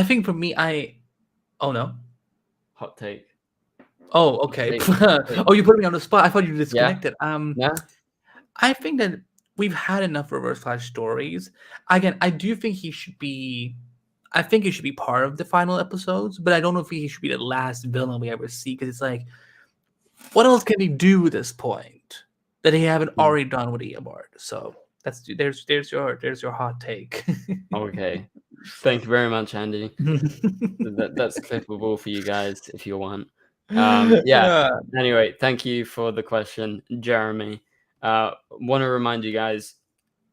think for me, oh no. Hot take. Oh, okay. Hot take. Oh, you put me on the spot. I thought you disconnected. Yeah. I think that we've had enough Reverse Flash stories. Again, I do think he should be. I think he should be part of the final episodes, but I don't know if he should be the last villain we ever see, because it's like, what else can he do at this point that they haven't already done with Eobard? So there's your hot take. Okay. Thank you very much, Andy. That's clippable for you guys if you want. Yeah. Anyway, thank you for the question, Jeremy. Want to remind you guys,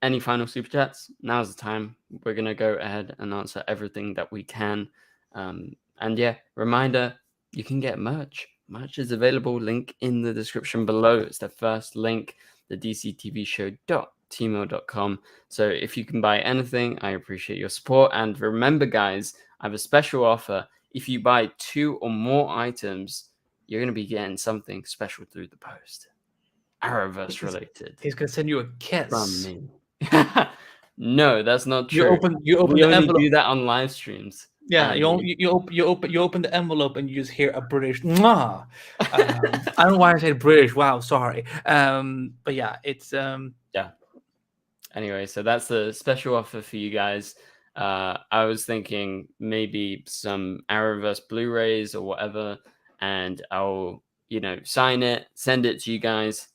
any final super chats? Now's the time. We're gonna go ahead and answer everything that we can. And yeah, reminder, you can get merch. Merch is available. Link in the description below. It's the first link, TheDCTVshow.tmail.com. So if you can buy anything, I appreciate your support. And remember, guys, I have a special offer. If you buy 2 or more items, you're going to be getting something special through the post. Arrowverse related. He's gonna send you a kiss from me. No, that's not true. You open we the only envelope. do that on live streams. Yeah, you open the envelope and you just hear a British mwah. I don't know why I said British. Wow, sorry. But yeah, it's yeah. Anyway, so that's the special offer for you guys. I was thinking maybe some Arrowverse Blu-rays or whatever, and I'll sign it, send it to you guys,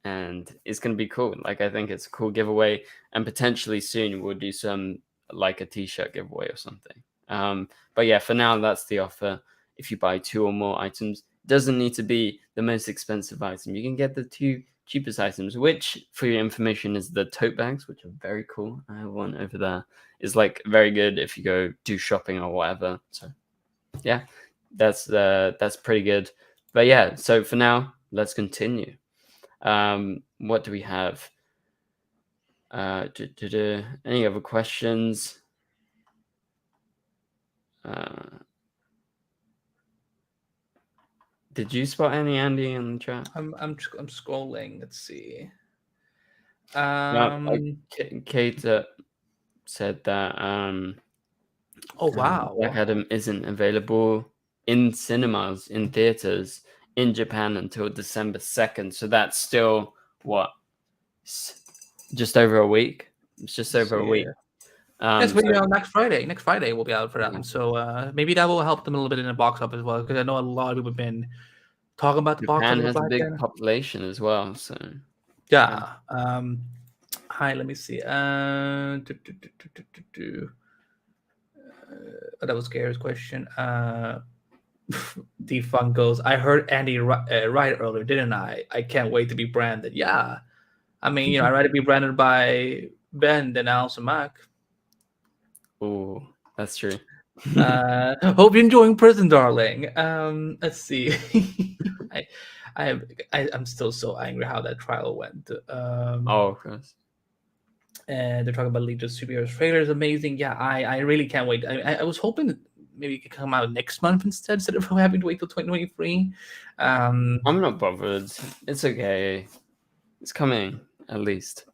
and it's gonna be cool. Like, I think it's a cool giveaway, and potentially soon we'll do some like a t-shirt giveaway or something. But yeah, for now, that's the offer. If you buy 2 or more items, it doesn't need to be the most expensive item. You can get the two cheapest items, which for your information is the tote bags, which are very cool. I have one over there. Is like very good if you go do shopping or whatever. So yeah, that's pretty good. But yeah, so for now, let's continue. What do we have? Any other questions? Did you spot any, Andy, in the chat? I'm scrolling. Let's see. Kate said that. Oh wow! Black Adam isn't available in cinemas, in theaters in Japan until December 2nd. So that's still what? Just over a week. It's just over a week. Yes, maybe next Friday. Next Friday will be out for them. Yeah. So maybe that will help them a little bit in the box office as well, because I know a lot of people have been talking about the box office. Japan has a big population as well, so yeah. Hi, let me see. That was Gary's question. Defunk goes, I heard Andy right earlier, didn't I? I can't wait to be branded. Yeah. I mean, I'd rather be branded by Ben than Alison Mack. Oh, that's true. Hope you're enjoying Prison, darling. Let's see. I'm still so angry how that trial went. Of course. And they're talking about League of Superheroes trailer is amazing. Yeah, I really can't wait. I was hoping that maybe it could come out next month instead of having to wait till 2023. I'm not bothered. It's okay. It's coming, at least.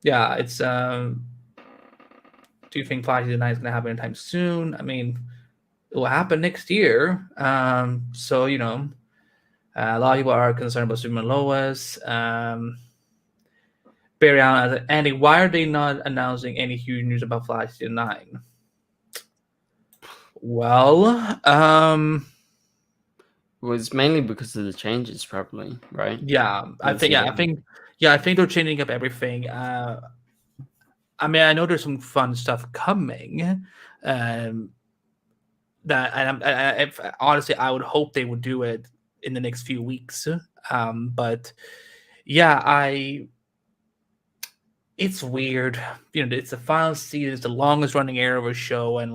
Yeah, it's do you think Flash Season 9 is gonna happen anytime soon? I mean, it will happen next year. So a lot of people are concerned about Superman Lois. Barry Allen, Andy, why are they not announcing any huge news about Flash Season 9? Well, was mainly because of the changes, probably, right? Yeah, I think they're changing up everything. I mean, I know there's some fun stuff coming. Honestly, I would hope they would do it in the next few weeks. But yeah, it's weird. It's the final season. It's the longest running Arrowverse show, and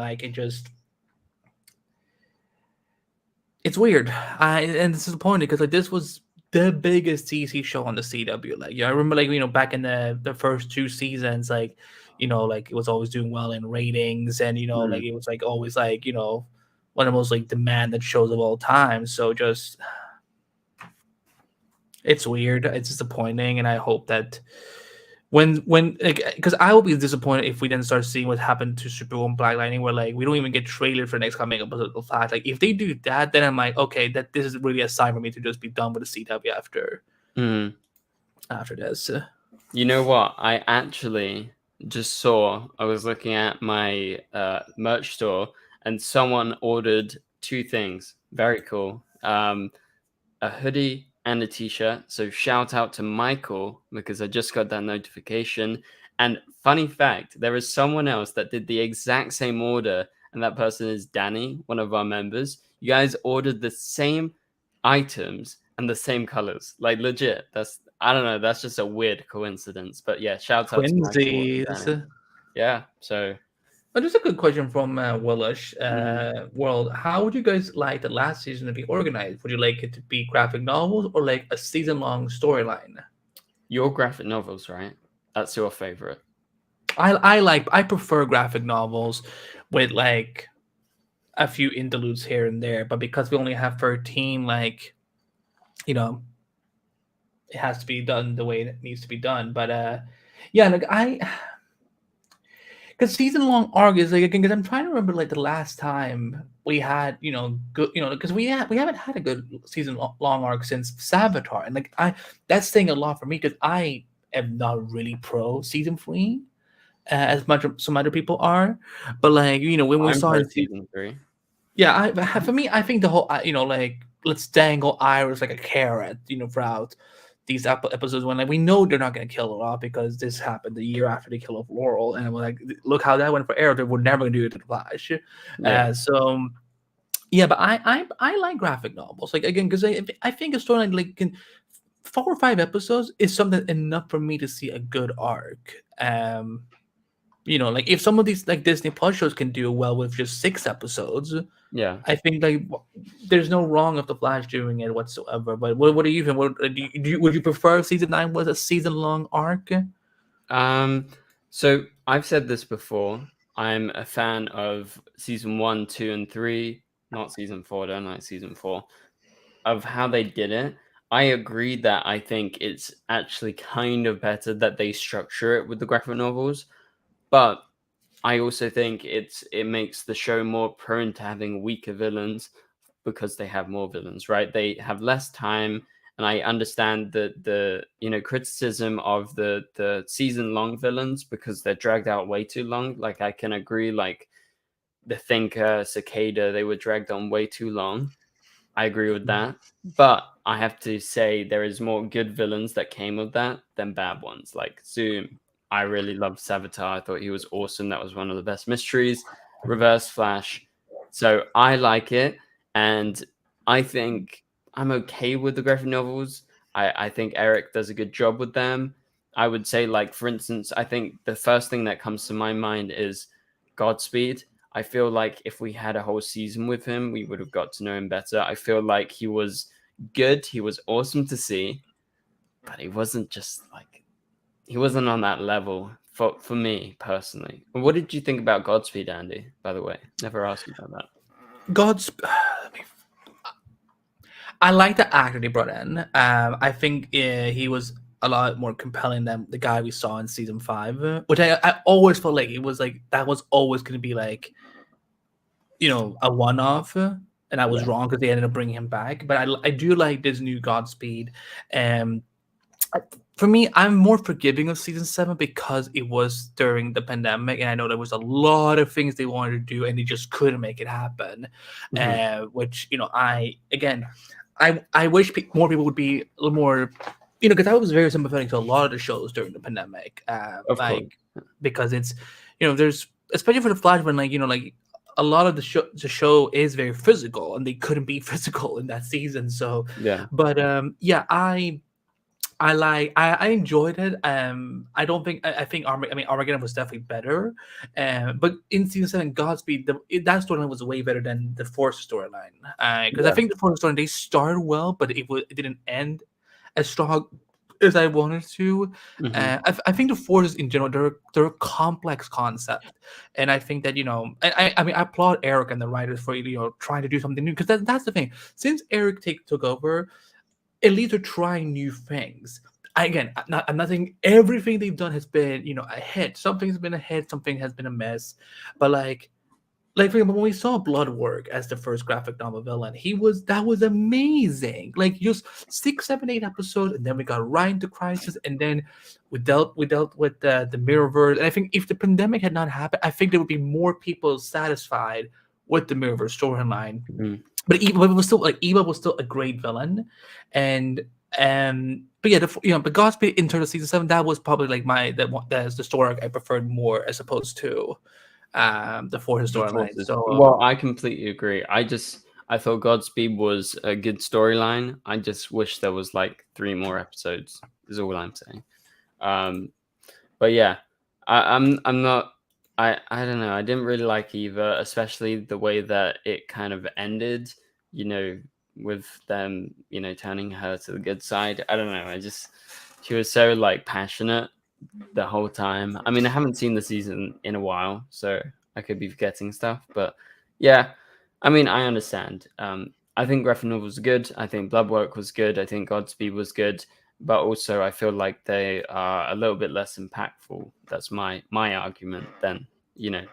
it's weird. And it's disappointing because this was the biggest DC show on the CW. I remember back in the first 2 seasons, it was always doing well in ratings, and it was always one of the most demanded shows of all time. So just it's weird. It's disappointing, and I hope that because I will be disappointed if we then start seeing what happened to Supergirl, Black Lightning, where we don't even get trailers for the next coming episode of Flash. If they do that, then I'm okay, that this is really a sign for me to just be done with the CW after this. You know what? I actually just saw. I was looking at my merch store, and someone ordered 2 things. Very cool. A hoodie and a t-shirt. So shout out to Michael, because I just got that notification. And funny fact, there is someone else that did the exact same order, and that person is Danny, one of our members. You guys ordered the same items and the same colors. Legit. I don't know, that's just a weird coincidence. But yeah, shout out to Michael. Yeah, so just a good question from Willish World. How would you guys like the last season to be organized? Would you like it to be graphic novels or a season-long storyline? Your graphic novels, right? That's your favorite. I prefer graphic novels with a few interludes here and there, but because we only have 13, it has to be done the way it needs to be done. But because season-long arc is because I'm trying to remember the last time we had good because we haven't had a good season-long arc since Savitar, and that's saying a lot for me because I am not really pro season 3 as much as some other people are, but when we saw season 3, for me I think the whole let's dangle Iris like a carrot throughout these episodes when we know they're not going to kill her off because this happened the year after they kill off Laurel, and we're look how that went for Arrow. They were never going to do it to the Flash. But I like graphic novels again because I think a storyline 4 or 5 episodes is something enough for me to see a good arc. Like if some of these like Disney Plus shows can do well with just 6 episodes, Yeah. I think like there's no wrong of the Flash doing it whatsoever. But what do you think? Would you prefer season 9 was a season long arc? So I've said this before. I'm a fan of season 1, 2, and 3, not season 4. Don't like season 4. Of how they did it. I agree that I think it's actually kind of better that they structure it with the graphic novels, but I also think it makes the show more prone to having weaker villains because they have more villains, right? They have less time, and I understand the criticism of the season long villains because they're dragged out way too long. Like I can agree, like the Thinker, Cicada, they were dragged on way too long. I agree with that. But I have to say there is more good villains that came of that than bad ones. Like Zoom, I really loved Savitar. I thought he was awesome. That was one of the best mysteries. Reverse Flash. So I like it. And I think I'm okay with the graphic novels. I think Eric does a good job with them. I would say, like, for instance, I think the first thing that comes to my mind is Godspeed. I feel like if we had a whole season with him, we would have got to know him better. I feel like he was good. He was awesome to see, but he wasn't he wasn't on that level for me personally. What did you think about Godspeed, Andy? By the way, never asked you about that. God's. I like the actor they brought in. I think he was a lot more compelling than the guy we saw in season 5, which I always felt like it was like that was always going to be like, a one-off, and I was wrong because they ended up bringing him back. But I do like this new Godspeed. For me, I'm more forgiving of season 7 because it was during the pandemic, and I know there was a lot of things they wanted to do, and they just couldn't make it happen. Which I wish more people would be a little more, because I was very sympathetic to a lot of the shows during the pandemic, Of course. because it's, there's especially for the Flash when like a lot of the show is very physical, and they couldn't be physical in that season. So Yeah. but I enjoyed it. I don't think I think Armageddon was definitely better. But in season 7, Godspeed, that storyline was way better than the Force storyline. Because I think the Force storyline, they started well, but it didn't end as strong as I wanted to. I think the Forces in general, they're a complex concept, and I think that I applaud Eric and the writers for trying to do something new, because that's the thing. Since Eric took over, at least they're trying new things. Again, I'm not saying everything they've done has been a hit. Something's been a hit, something has been a mess, but like for example, when we saw Bloodwork as the first graphic novel villain, that was amazing. Like just 6, 7, 8 episodes, and then we got right into Crisis, and then we dealt with the Mirrorverse. And I think if the pandemic had not happened, I think there would be more people satisfied with the Mirrorverse storyline. But Eva was still a great villain, and but yeah, but Godspeed in terms of season 7, that was probably like that's the story I preferred more as opposed to the Forces storyline. So well, I completely agree. I thought Godspeed was a good storyline. I just wish there was like 3 more episodes. Is all I'm saying. But yeah, I'm not. I don't know. I didn't really like Eva, especially the way that it kind of ended. With them, turning her to the good side. I don't know. She was so like passionate the whole time. I mean, I haven't seen the season in a while, so I could be forgetting stuff. But yeah, I mean, I understand. I think graphic novel was good. I think Bloodwork was good. I think Godspeed was good. But also, I feel like they are a little bit less impactful. That's my argument than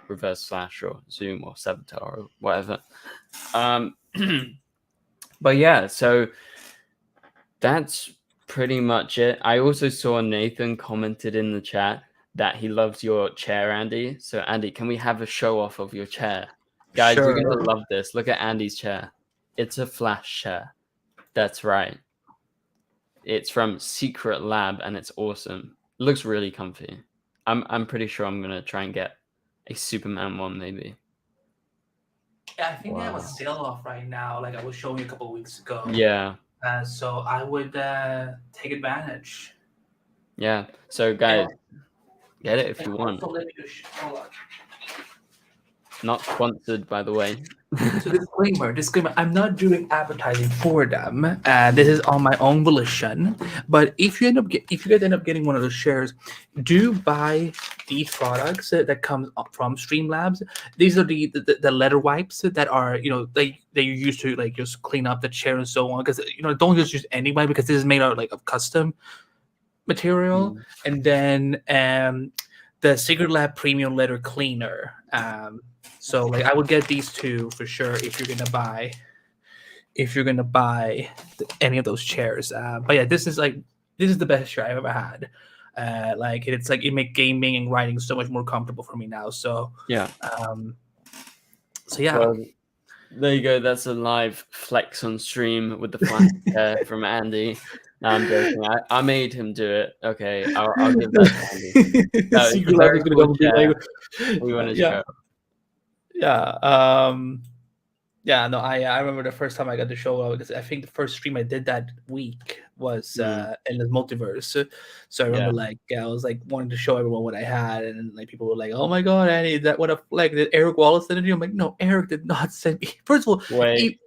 Reverse Flash or Zoom or Savitar or whatever. But yeah, so that's pretty much it. I also saw Nathan commented in the chat that he loves your chair, Andy. So Andy, can we have a show off of your chair? Guys, you're sure. gonna love this. Look at Andy's chair. It's a Flash chair. That's right. It's from Secret Lab and it's awesome. It looks really comfy. I'm pretty sure I'm gonna try and get a Superman one maybe. Yeah, I think they have a sale off right now, like I was showing you a couple of weeks ago. Yeah. So I would take advantage. Yeah. So guys, get it if you want. Also, let me just hold on. Not sponsored, by the way. So disclaimer, I'm not doing advertising for them. This is on my own volition. But if you guys end up getting one of those shares, do buy these products that comes up from Streamlabs. These are the leather wipes that are, they you use to like just clean up the chair and so on. Because don't just use any wipe, because this is made out like of custom material. And then the Secret Lab Premium Leather Cleaner. So like I would get these two for sure if you're gonna buy any of those chairs. But yeah, this is the best chair I've ever had. Like it's like it makes gaming and writing so much more comfortable for me now. So yeah. So yeah. Well, there you go. That's a live flex on stream with the flat chair from Andy. No, I'm joking. I made him do it. Okay, I'll give that to Andy. No, it's a very cool chair. We want to show. Yeah. Yeah, no, I remember the first time I got the show, because I think the first stream I did that week was in the multiverse. So I remember I was like wanting to show everyone what I had, and like people were like, "Oh my god, Annie, that what a like did Eric Wallace send it to you?" I'm like, "No, Eric did not send me." First of all, wait.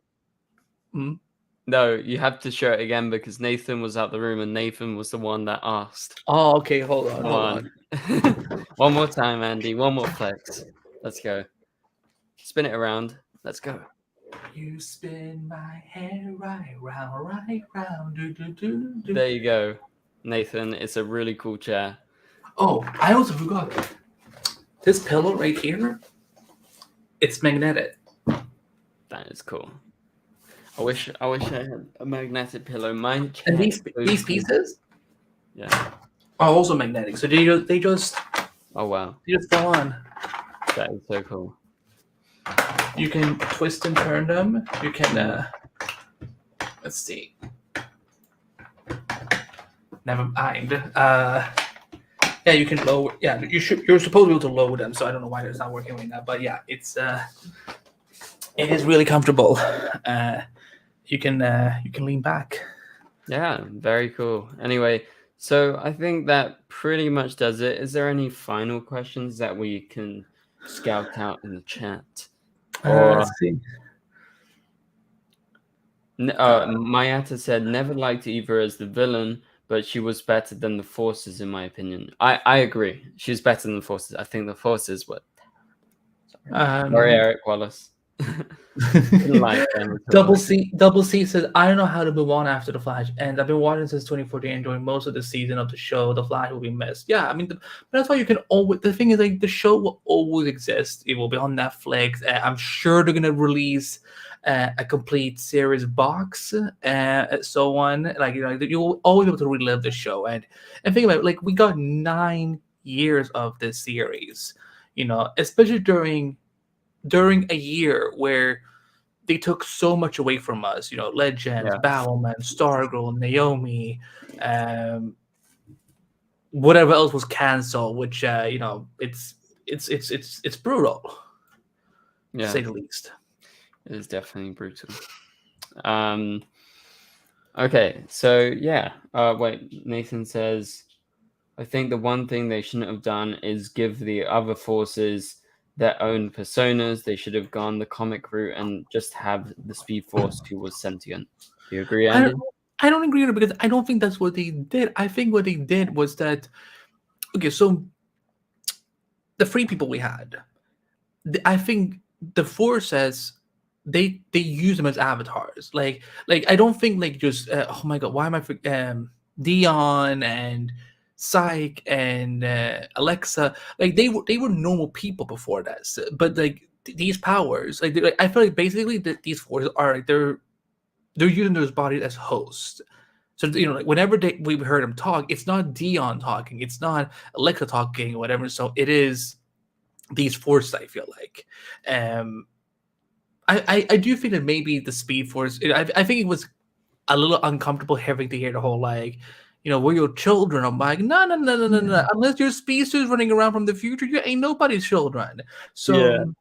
No, you have to show it again because Nathan was out the room and Nathan was the one that asked. Oh, okay, hold on. One more time, Andy. One more flex. Let's go. Spin it around. Let's go. You spin my hair right round. Do. There you go, Nathan. It's a really cool chair. Oh, I also forgot. This pillow right here, it's magnetic. That is cool. I wish I had a magnetic pillow. Mine. And these pieces, yeah, are also magnetic. So they just. Oh wow. They just go on. That is so cool. You can twist and turn them. You can. Let's see. Never mind. Yeah, you can lower. Yeah, you're supposed to be able to lower them. So I don't know why it's not working right now. But yeah, it is really comfortable. You can lean back. Yeah, very cool. Anyway, so I think that pretty much does it. Is there any final questions that we can scout out in the chat? Let's see. Mayata said never liked Eva as the villain, but she was better than the Forces in my opinion. I agree. She's better than the Forces. I think the Forces were. Sorry, Eric Wallace. Like Double C says, I don't know how to move on after The Flash, and I've been watching since 2014, enjoying most of the season of the show. The Flash will be missed. Yeah, I mean, that's why you can always. The thing is, like, the show will always exist. It will be on Netflix. I'm sure they're gonna release a complete series box, so on. Like, you'll always be able to relive the show. And think about it, like, we got 9 years of this series. Especially during a year where they took so much away from us, Legends, Batwoman, Stargirl, Naomi, whatever else was canceled, which it's brutal, to say the least. It is definitely brutal. Okay, so wait, Nathan says, I think the one thing they shouldn't have done is give the other Forces their own personas. They should have gone the comic route and just have the Speed Force who was sentient. Do you agree, Andy? I don't agree because I don't think that's what they did. I think what they did was that, okay, so the free people we had, I think the Forces, they use them as avatars. Like I don't think like just oh my god, why am I Dion and Psyche and Alexa, like they were normal people before this, but like these powers, like I feel like basically these Forces are like they're using those bodies as hosts. So like whenever we heard them talk, it's not Dion talking, it's not Alexa talking or whatever. So it is these Forces. I feel like, I do think that maybe the Speed Force. I think it was a little uncomfortable having to hear the whole like, we're your children. I'm like, no. Unless you're speedsters running around from the future, you ain't nobody's children. So,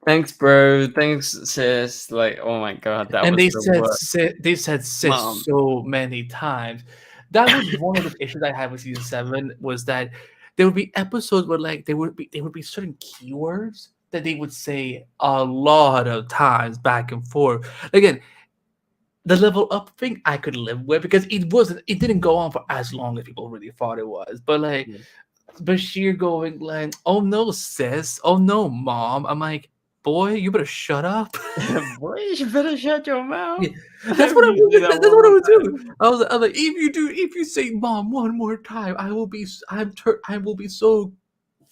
Thanks, bro. Thanks, sis. Like, oh my god, that And was the worst. they said sis Mom. so many times. That was one of the issues I had with season 7 was that there would be episodes where like there would be certain keywords that they would say a lot of times back and forth. Again, the level up thing I could live with because it didn't go on for as long as people really thought it was. But like Yeah. Bashir going like, "Oh no, sis. Oh no, mom." I'm like, "Boy, you better shut up." Boy, you better shut your mouth. Yeah, that's what I If you do would. that That's one what I more would do. time. I was like, if you say "mom" one more time, I will be so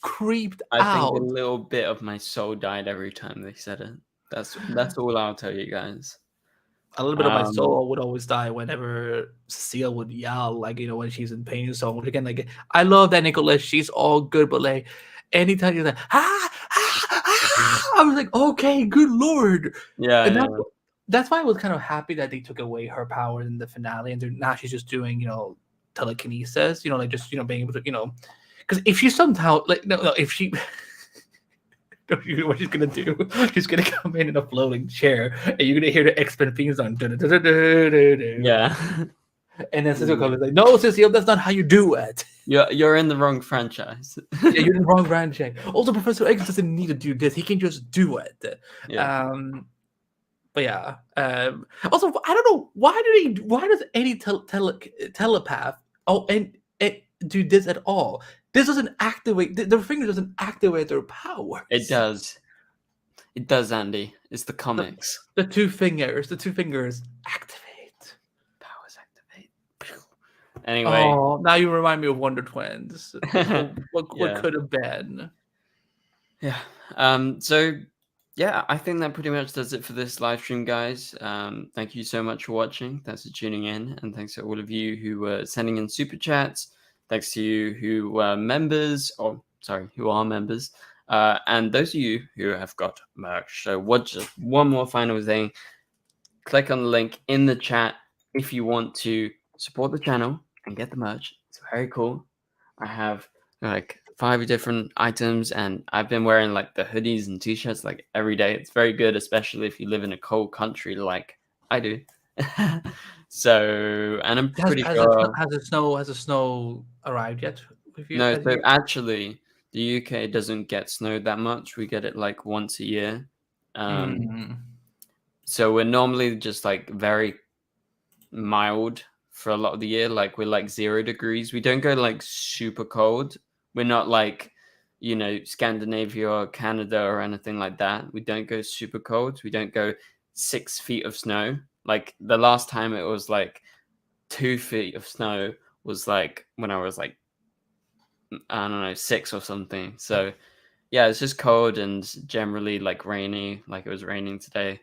creeped I think a out. little bit of my soul died every time they said it. That's all I'll tell you guys. A little bit of my Um, soul would always die whenever Cecile would yell, like when she's in pain so much. Again, like I love that Nicolette, she's all good, but like anytime you're like I was like, okay, good lord, yeah, and yeah, that's why I was kind of happy that they took away her powers in the finale, and now she's just doing telekinesis, like just being able to because if she somehow like no if she you know what she's gonna do? She's gonna come in a floating chair, and you're gonna hear the X-Men theme song. yeah. And then Cecile comes like, "No, Cecile, that's not how you do it." You're in the wrong franchise. Yeah, you're in the wrong brand check. Also, Professor X doesn't need to do this; he can just do it. Yeah. But yeah. Also, I don't know why does any telepath and do this at all? This doesn't activate their finger doesn't activate their powers. It does. It does, Andy. It's the comics. The two fingers activate. Powers activate. Anyway. Oh, now you remind me of Wonder Twins. What Yeah. could have been? Yeah. So yeah, I think that pretty much does it for this live stream, guys. Thank you so much for watching. Thanks for tuning in, and thanks to all of you who were sending in super chats. Thanks to you who were members, who are members, and those of you who have got merch. So, just one more final thing. Click on the link in the chat if you want to support the channel and get the merch. It's very cool. I have like 5 different items, and I've been wearing like the hoodies and t-shirts like every day. It's very good, especially if you live in a cold country like I do. So, and I'm pretty sure. Has the snow arrived yet with you? No, so actually, the UK doesn't get snowed that much. We get it like once a year. So we're normally just like very mild for a lot of the year. Like we're like 0 degrees. We don't go like super cold. We're not like, Scandinavia or Canada or anything like that. We don't go super cold. We don't go 6 feet of snow. Like the last time it was like 2 feet of snow was like when I was like, I don't know, 6 or something. So yeah, it's just cold and generally like rainy, like it was raining today.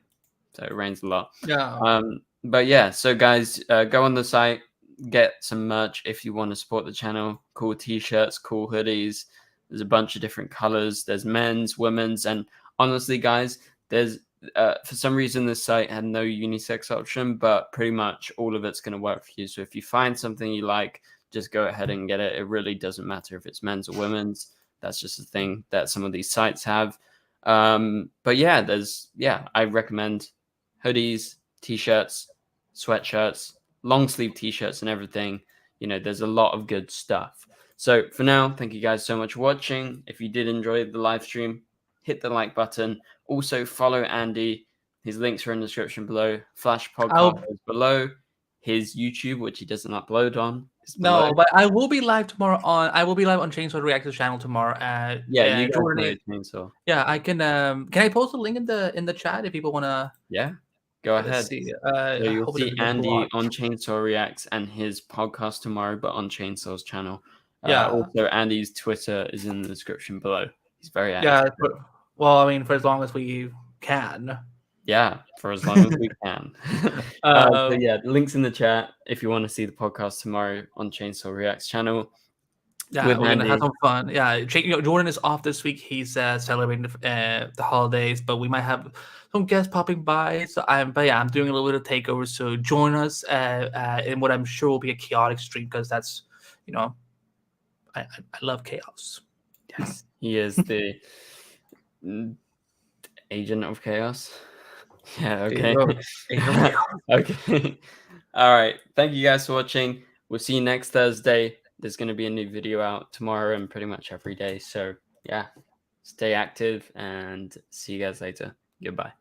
So it rains a lot. Yeah. But yeah, so guys, go on the site, get some merch if you want to support the channel. Cool t-shirts, cool hoodies. There's a bunch of different colors. There's men's, women's, and honestly, guys, there's for some reason this site had no unisex option, but pretty much all of it's going to work for you. So if you find something you like, just go ahead and get it. It really doesn't matter if it's men's or women's. That's just a thing that some of these sites have. But yeah, I recommend hoodies, t-shirts, sweatshirts, long sleeve t-shirts, and everything. There's a lot of good stuff. So for now, thank you guys so much for watching. If you did enjoy the live stream, hit the like button. Also follow Andy. His links are in the description below. Flash Podcast is below. His YouTube, which he doesn't upload on, is below. No, but I will be live tomorrow I will be live on Chainsaw Reactor's channel tomorrow at You guys Jordan. know Chainsaw. Yeah, I can I post a link in the chat if people wanna go ahead. see. So you'll see Andy on Chainsaw Reacts and his podcast tomorrow, but on Chainsaw's channel. Also, Andy's Twitter is in the description below. He's very active. Yeah, well, I mean, for as long as we can. Yeah, for as long as we can. So yeah, links in the chat if you want to see the podcast tomorrow on Chainsaw Reacts channel. Yeah, we're gonna have some fun. Yeah, Jordan is off this week. He's celebrating the holidays, but we might have some guests popping by. So I'm doing a little bit of takeover. So join us in what I'm sure will be a chaotic stream because that's I love chaos. Yes, he is the Agent of Chaos. Yeah, There you okay. go. Agent of Chaos. Okay. All right. Thank you guys for watching. We'll see you next Thursday. There's going to be a new video out tomorrow and pretty much every day. So, yeah, stay active and see you guys later. Goodbye.